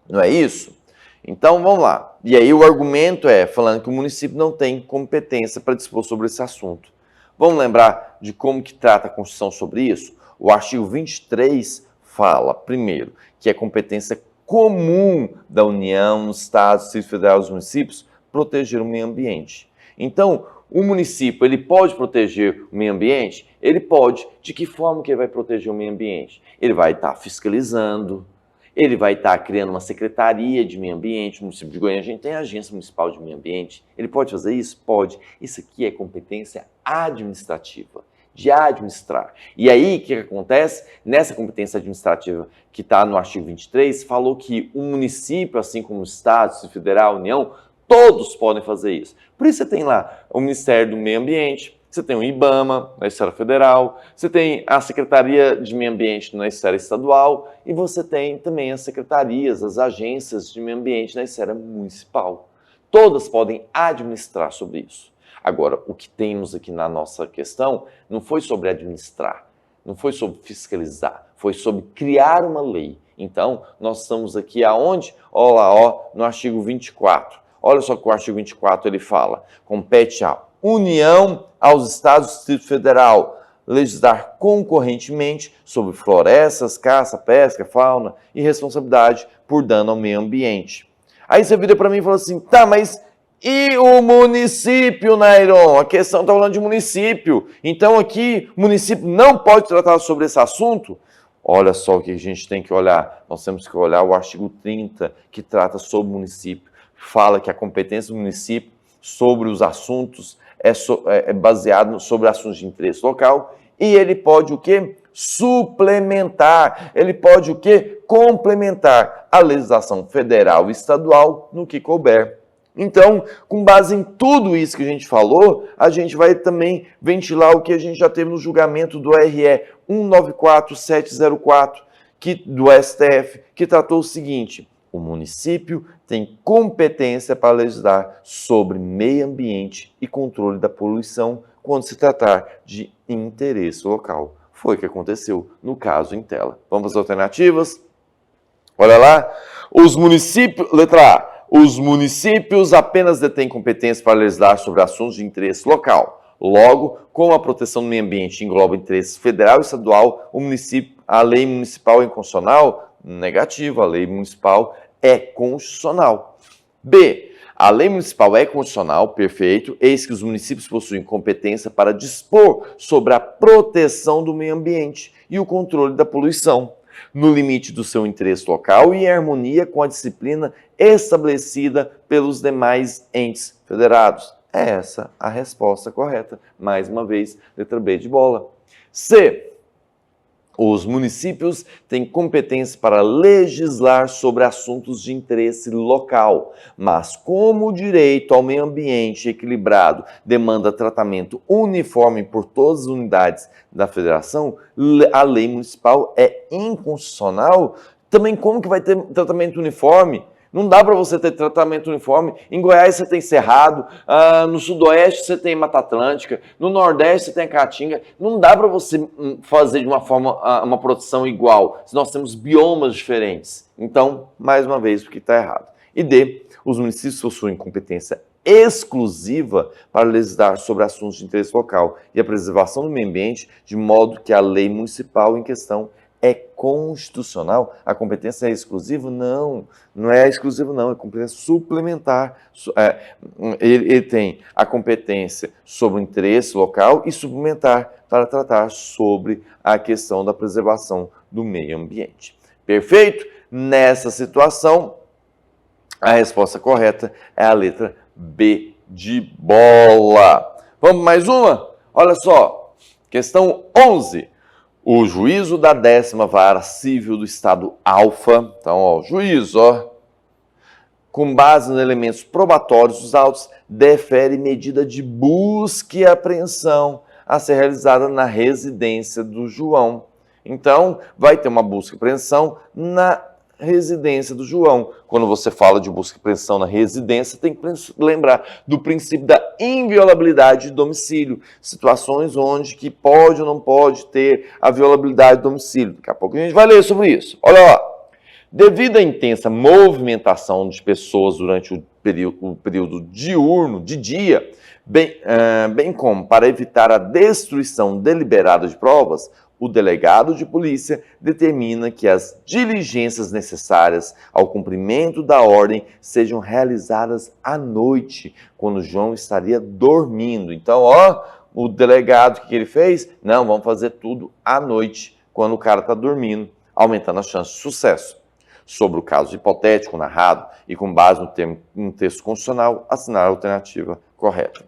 Não é isso? Então, vamos lá. E aí o argumento é falando que o município não tem competência para dispor sobre esse assunto. Vamos lembrar de como que trata a Constituição sobre isso? O artigo 23 fala, primeiro, que é competência comum da União, dos Estados, Distrito Federal e dos municípios proteger o meio ambiente. Então, o município, ele pode proteger o meio ambiente? Ele pode. De que forma que ele vai proteger o meio ambiente? Ele vai estar fiscalizando, ele vai estar criando uma secretaria de meio ambiente. No município de Goiânia, a gente tem a agência municipal de meio ambiente. Ele pode fazer isso? Pode. Isso aqui é competência administrativa, de administrar. E aí, o que acontece? Nessa competência administrativa que está no artigo 23, falou que o município, assim como o Estado, o Distrito Federal, a União, todos podem fazer isso. Por isso você tem lá o Ministério do Meio Ambiente, você tem o IBAMA na esfera federal, você tem a Secretaria de Meio Ambiente na esfera estadual e você tem também as secretarias, as agências de meio ambiente na esfera municipal. Todas podem administrar sobre isso. Agora, o que temos aqui na nossa questão não foi sobre administrar, não foi sobre fiscalizar, foi sobre criar uma lei. Então, nós estamos aqui aonde? Olha lá, no artigo 24. Olha só que o artigo 24 ele fala, compete à União, aos Estados e Distrito Federal, legislar concorrentemente sobre florestas, caça, pesca, fauna e responsabilidade por dano ao meio ambiente. Aí você vira para mim e fala assim, tá, mas e o município, Nairon? A questão está falando de município. Então aqui, o município não pode tratar sobre esse assunto? Olha só o que a gente tem que olhar. Nós temos que olhar o artigo 30, que trata sobre o município. Fala que a competência do município sobre os assuntos é baseado sobre assuntos de interesse local e ele pode o quê? Suplementar. Ele pode o quê? Complementar a legislação federal e estadual no que couber. Então, com base em tudo isso que a gente falou, a gente vai também ventilar o que a gente já teve no julgamento do RE 194704 do STF, que tratou o seguinte: o município tem competência para legislar sobre meio ambiente e controle da poluição quando se tratar de interesse local. Foi o que aconteceu no caso em tela. Vamos às alternativas? Olha lá. Os municípios... Letra A. Os municípios apenas detêm competência para legislar sobre assuntos de interesse local. Logo, como a proteção do meio ambiente engloba interesse federal e estadual, a lei municipal é inconstitucional? Negativo, a lei municipal é constitucional. B. A lei municipal é constitucional, perfeito, eis que os municípios possuem competência para dispor sobre a proteção do meio ambiente e o controle da poluição, no limite do seu interesse local e em harmonia com a disciplina estabelecida pelos demais entes federados. É essa a resposta correta. Mais uma vez, letra B de bola. C. Os municípios têm competência para legislar sobre assuntos de interesse local, mas como o direito ao meio ambiente equilibrado demanda tratamento uniforme por todas as unidades da federação, a lei municipal é inconstitucional? Também como que vai ter tratamento uniforme? Não dá para você ter tratamento uniforme. Em Goiás você tem Cerrado, no Sudoeste você tem Mata Atlântica, no Nordeste você tem a Caatinga. Não dá para você fazer de uma forma uma produção igual, se nós temos biomas diferentes. Então, mais uma vez, porque está errado. E D, os municípios possuem competência exclusiva para legislar sobre assuntos de interesse local e a preservação do meio ambiente, de modo que a lei municipal em questão é constitucional. A competência é exclusiva? Não, não é exclusiva não, é competência suplementar. Ele tem a competência sobre o interesse local e suplementar para tratar sobre a questão da preservação do meio ambiente. Perfeito? Nessa situação, a resposta correta é a letra B de bola. Vamos mais uma? Olha só, questão 11. O juízo da 10ª Vara Civil do Estado Alfa, então, ó, o juízo, ó, com base nos elementos probatórios dos autos, defere medida de busca e apreensão a ser realizada na residência do João. Então, vai ter uma busca e apreensão na residência do João. Quando você fala de busca e apreensão na residência, tem que lembrar do princípio da inviolabilidade de domicílio. Situações onde que pode ou não pode ter a violabilidade de domicílio. Daqui a pouco a gente vai ler sobre isso. Olha lá. Devido à intensa movimentação de pessoas durante o período diurno, de dia, bem como para evitar a destruição deliberada de provas, o delegado de polícia determina que as diligências necessárias ao cumprimento da ordem sejam realizadas à noite, quando João estaria dormindo. Então, ó, o delegado, o que ele fez? Não, vamos fazer tudo à noite, quando o cara está dormindo, aumentando a chance de sucesso. Sobre o caso hipotético narrado e com base no texto constitucional, assinar a alternativa correta.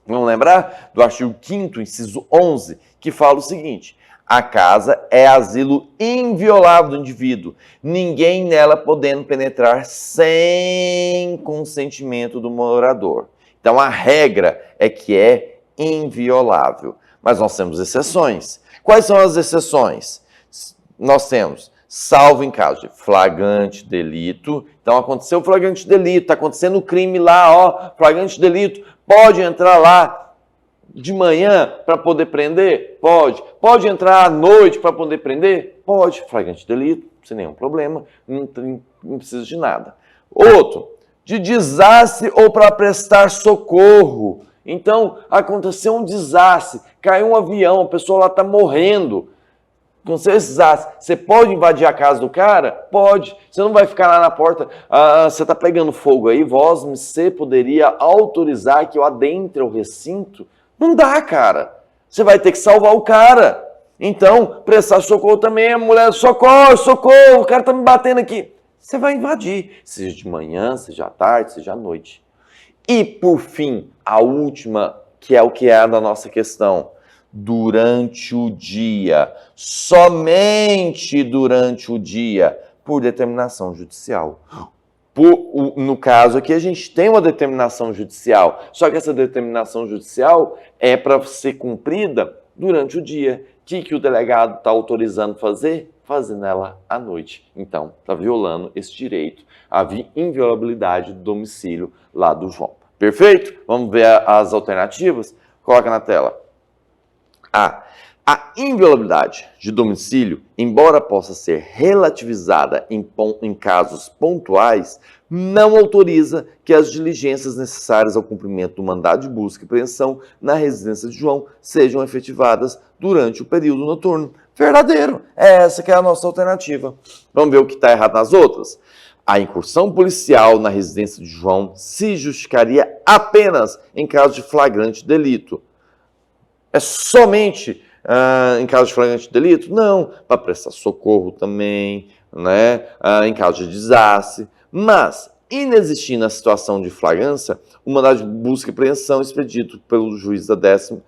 Vamos lembrar do artigo 5º, inciso 11, que fala o seguinte: a casa é asilo inviolável do indivíduo, ninguém nela podendo penetrar sem consentimento do morador. Então, a regra é que é inviolável, mas nós temos exceções. Quais são as exceções? Nós temos, salvo em caso de flagrante delito. Então, aconteceu o flagrante delito, está acontecendo o crime lá, ó, flagrante delito, pode entrar lá de manhã para poder prender? Pode. Pode entrar à noite para poder prender? Pode. Flagrante delito, sem nenhum problema, não precisa de nada. Outro, de desastre ou para prestar socorro. Então, aconteceu um desastre, caiu um avião, a pessoa lá está morrendo. Você pode invadir a casa do cara? Pode. Você não vai ficar lá na porta, você está pegando fogo aí, você poderia autorizar que eu adentre o recinto? Não dá, cara. Você vai ter que salvar o cara. Então, prestar socorro também, a mulher, socorro, socorro, o cara está me batendo aqui. Você vai invadir, seja de manhã, seja à tarde, seja à noite. E, por fim, a última, que é o que é da nossa questão. Durante o dia, somente durante o dia, por determinação judicial. No caso aqui, a gente tem uma determinação judicial, só que essa determinação judicial é para ser cumprida durante o dia. O que o delegado está autorizando fazer? Fazer nela à noite. Então, está violando esse direito, a inviolabilidade do domicílio lá do João. Perfeito? Vamos ver as alternativas? Coloca na tela. A inviolabilidade de domicílio, embora possa ser relativizada em casos pontuais, não autoriza que as diligências necessárias ao cumprimento do mandado de busca e apreensão na residência de João sejam efetivadas durante o período noturno. Verdadeiro. Essa que é a nossa alternativa. Vamos ver o que está errado nas outras? A incursão policial na residência de João se justificaria apenas em caso de flagrante delito. É somente em caso de flagrante delito? Não, para prestar socorro também, né? Em caso de desastre. Mas, inexistindo a situação de flagrância, o mandado de busca e apreensão expedido pelo juiz da 10ª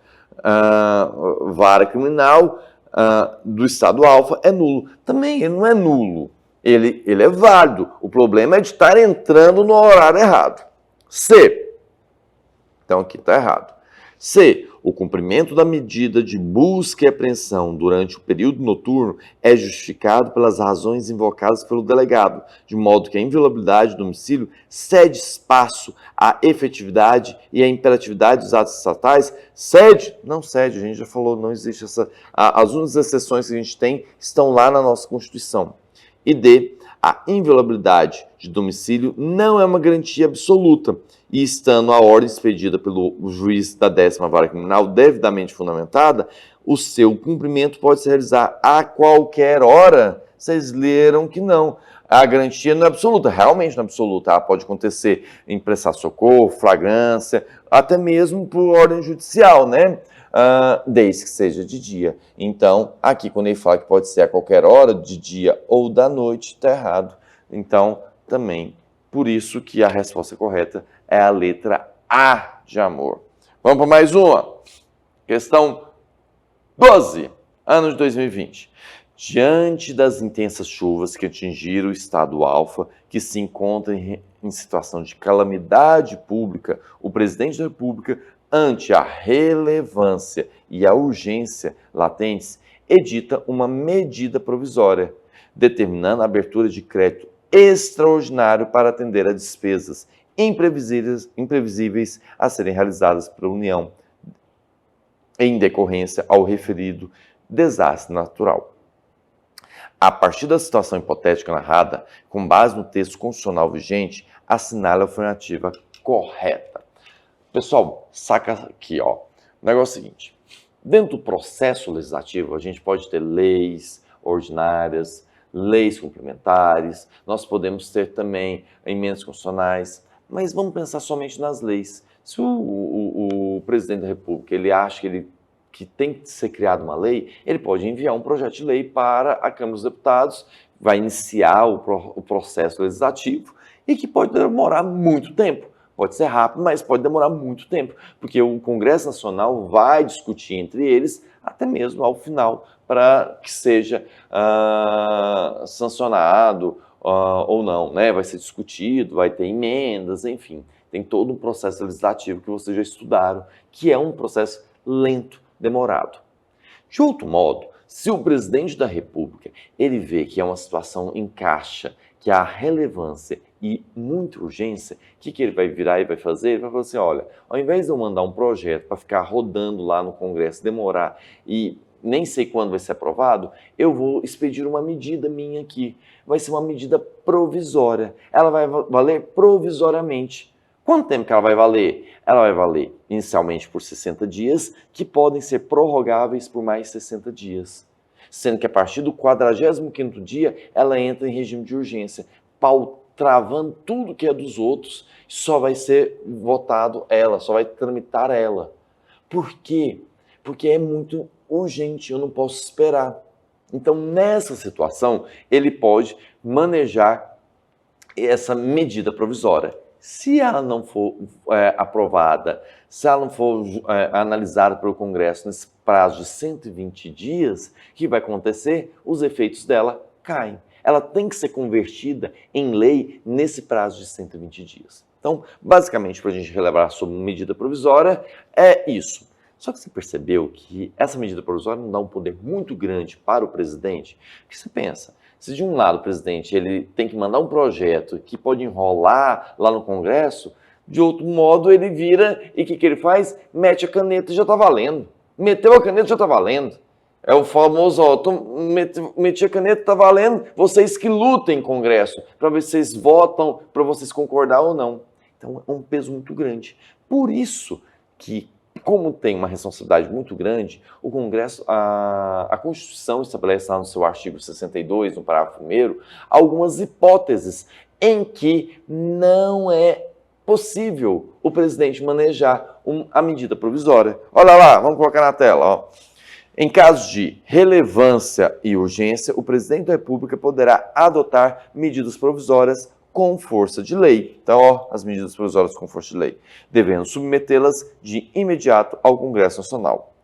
Vara Criminal do Estado Alfa é nulo. Também, ele não é nulo. Ele é válido. O problema é de estar entrando no horário errado. C. Então, aqui está errado. C. O cumprimento da medida de busca e apreensão durante o período noturno é justificado pelas razões invocadas pelo delegado, de modo que a inviolabilidade do domicílio cede espaço à efetividade e à imperatividade dos atos estatais. Cede? Não cede, a gente já falou, não existe essa... As únicas exceções que a gente tem estão lá na nossa Constituição. E D, a inviolabilidade de domicílio não é uma garantia absoluta, e estando a ordem expedida pelo juiz da 10ª Vara Criminal devidamente fundamentada, o seu cumprimento pode se realizar a qualquer hora. Vocês leram que não. A garantia não é absoluta, realmente não é absoluta. Ela pode acontecer em prestar socorro, flagrância, até mesmo por ordem judicial, né? Desde que seja de dia. Então, aqui quando ele fala que pode ser a qualquer hora, de dia ou da noite, está errado. Então, também, por isso que a resposta correta é a letra A de amor. Vamos para mais uma. Questão 12, ano de 2020. Diante das intensas chuvas que atingiram o estado Alfa, que se encontra em situação de calamidade pública, o presidente da República, ante a relevância e a urgência latentes, edita uma medida provisória, determinando a abertura de crédito extraordinário para atender a despesas imprevisíveis a serem realizadas pela União em decorrência ao referido desastre natural. A partir da situação hipotética narrada, com base no texto constitucional vigente, assinale a afirmativa correta. Pessoal, saca aqui, ó. O negócio é o seguinte. Dentro do processo legislativo, a gente pode ter leis ordinárias, leis complementares, nós podemos ter também emendas constitucionais, mas vamos pensar somente nas leis. Se o presidente da República ele acha que tem que ser criada uma lei, ele pode enviar um projeto de lei para a Câmara dos Deputados, vai iniciar o processo legislativo e que pode demorar muito tempo. Pode ser rápido, mas pode demorar muito tempo, porque o Congresso Nacional vai discutir entre eles até mesmo ao final para que seja sancionado ou não, né? Vai ser discutido, vai ter emendas, enfim. Tem todo um processo legislativo que vocês já estudaram, que é um processo lento, demorado. De outro modo, se o presidente da República ele vê que é uma situação em caixa, que há relevância e muita urgência, o que ele vai virar e vai fazer? Ele vai falar assim, olha, ao invés de eu mandar um projeto para ficar rodando lá no Congresso, demorar e nem sei quando vai ser aprovado, eu vou expedir uma medida minha aqui. Vai ser uma medida provisória. Ela vai valer provisoriamente. Quanto tempo que ela vai valer? Ela vai valer inicialmente por 60 dias, que podem ser prorrogáveis por mais 60 dias. Sendo que a partir do 45º dia, ela entra em regime de urgência, travando tudo que é dos outros, só vai ser votado ela, só vai tramitar ela. Por quê? Porque é muito urgente, eu não posso esperar. Então, nessa situação, ele pode manejar essa medida provisória. Se ela não for aprovada, se ela não for analisada pelo Congresso nesse prazo de 120 dias, o que vai acontecer? Os efeitos dela caem. Ela tem que ser convertida em lei nesse prazo de 120 dias. Então, basicamente, para a gente relembrar sobre medida provisória, é isso. Só que você percebeu que essa medida provisória não dá um poder muito grande para o presidente? O que você pensa? Se de um lado o presidente ele tem que mandar um projeto que pode enrolar lá no Congresso, de outro modo ele vira e o que ele faz? Mete a caneta e já está valendo. Meteu a caneta e já está valendo. É o famoso, ó, meti a caneta, está valendo, vocês que lutem, Congresso, para ver se vocês votam, para vocês concordar ou não. Então é um peso muito grande. Por isso que, como tem uma responsabilidade muito grande, o Congresso, a Constituição estabelece lá no seu artigo 62, no parágrafo 1º, algumas hipóteses em que não é possível o presidente manejar a medida provisória. Olha lá, vamos colocar na tela, ó. Em caso de relevância e urgência, o presidente da República poderá adotar medidas provisórias com força de lei. Então, ó, as medidas provisórias com força de lei, devendo submetê-las de imediato ao Congresso Nacional.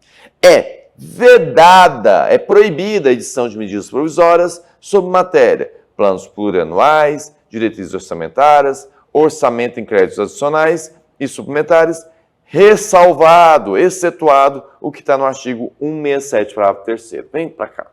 É vedada, é proibida a edição de medidas provisórias sob matéria, planos plurianuais, diretrizes orçamentárias, orçamento em créditos adicionais e suplementares, ressalvado, excetuado o que está no artigo 167, parágrafo 3º. Vem para cá.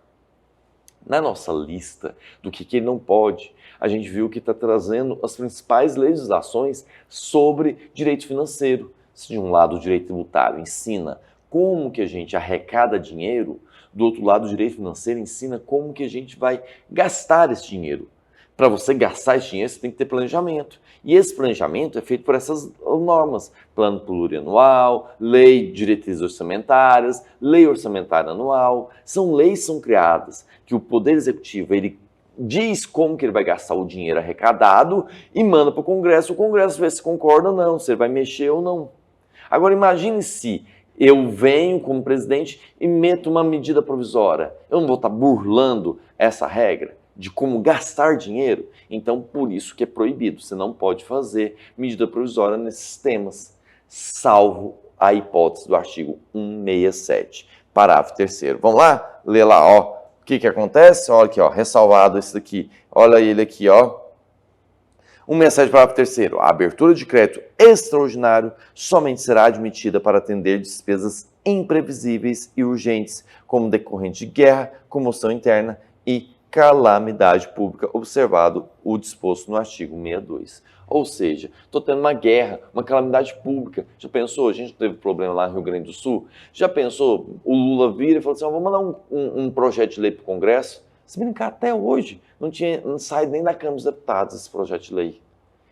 Na nossa lista do que não pode, a gente viu que está trazendo as principais legislações sobre direito financeiro. Se de um lado o direito tributário ensina como que a gente arrecada dinheiro, do outro lado o direito financeiro ensina como que a gente vai gastar esse dinheiro. Para você gastar esse dinheiro, você tem que ter planejamento. E esse planejamento é feito por essas normas. Plano plurianual, lei de diretrizes orçamentárias, lei orçamentária anual. São leis que são criadas que o Poder Executivo ele diz como que ele vai gastar o dinheiro arrecadado e manda para o Congresso vê se concorda ou não, se ele vai mexer ou não. Agora imagine se eu venho como presidente e meto uma medida provisória. Eu não vou estar burlando essa regra de como gastar dinheiro? Então, por isso que é proibido. Você não pode fazer medida provisória nesses temas, salvo a hipótese do artigo 167, parágrafo 3º. Vamos lá? Lê lá, ó. O que acontece? Olha aqui, ó, ressalvado esse daqui. Olha ele aqui, ó. 167, parágrafo 3º. A abertura de crédito extraordinário somente será admitida para atender despesas imprevisíveis e urgentes, como decorrente de guerra, comoção interna e calamidade pública, observado o disposto no artigo 62. Ou seja, estou tendo uma guerra, uma calamidade pública. Já pensou? A gente teve problema lá no Rio Grande do Sul. Já pensou? O Lula vira e falou assim, vamos mandar um projeto de lei para o Congresso. Se brincar, até hoje não sai nem da Câmara dos Deputados esse projeto de lei.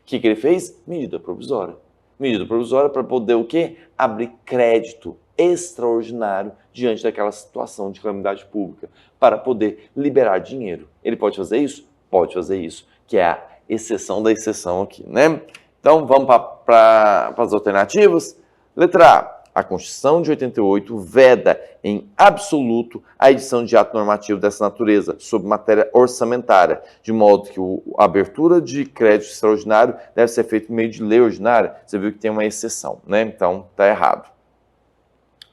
O que ele fez? Medida provisória. Medida provisória para poder o quê? Abrir crédito extraordinário diante daquela situação de calamidade pública, para poder liberar dinheiro. Ele pode fazer isso? Pode fazer isso, que é a exceção da exceção aqui, né? Então, vamos para as alternativas. Letra A Constituição de 88 veda em absoluto a edição de ato normativo dessa natureza, sob matéria orçamentária, de modo que a abertura de crédito extraordinário deve ser feita por meio de lei ordinária. Você viu que tem uma exceção, né? Então, está errado.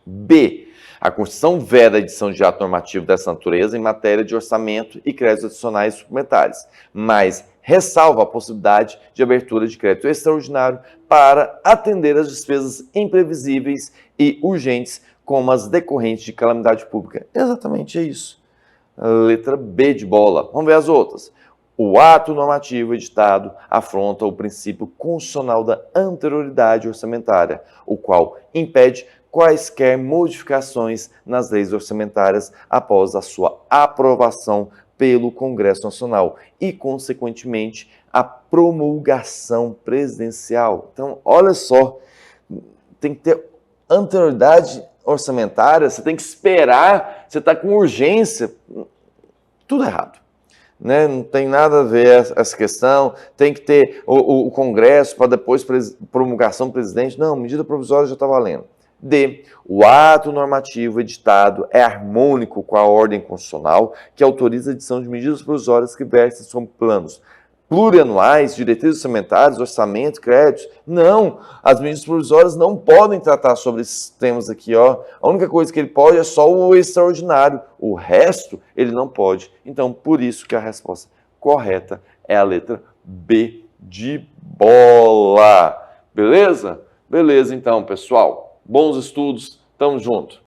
B. A Constituição veda a edição de ato normativo dessa natureza em matéria de orçamento e créditos adicionais suplementares, mas ressalva a possibilidade de abertura de crédito extraordinário para atender às despesas imprevisíveis e urgentes, como as decorrentes de calamidade pública. Exatamente isso. Letra B de bola. Vamos ver as outras. O ato normativo editado afronta o princípio constitucional da anterioridade orçamentária, o qual impede quaisquer modificações nas leis orçamentárias após a sua aprovação pelo Congresso Nacional e, consequentemente, a promulgação presidencial. Então, olha só, tem que ter anterioridade orçamentária, você tem que esperar, você está com urgência, tudo errado. Né? Não tem nada a ver essa questão, tem que ter o Congresso para depois promulgação do presidente. Não, medida provisória já está valendo. D. O ato normativo editado é harmônico com a ordem constitucional que autoriza a edição de medidas provisórias que versem sobre planos plurianuais, diretrizes orçamentárias, orçamento, créditos. Não, as medidas provisórias não podem tratar sobre esses temas aqui, ó. A única coisa que ele pode é só o extraordinário, o resto ele não pode. Então, por isso que a resposta correta é a letra B de bola. Beleza? Beleza, então, pessoal. Bons estudos, tamo junto.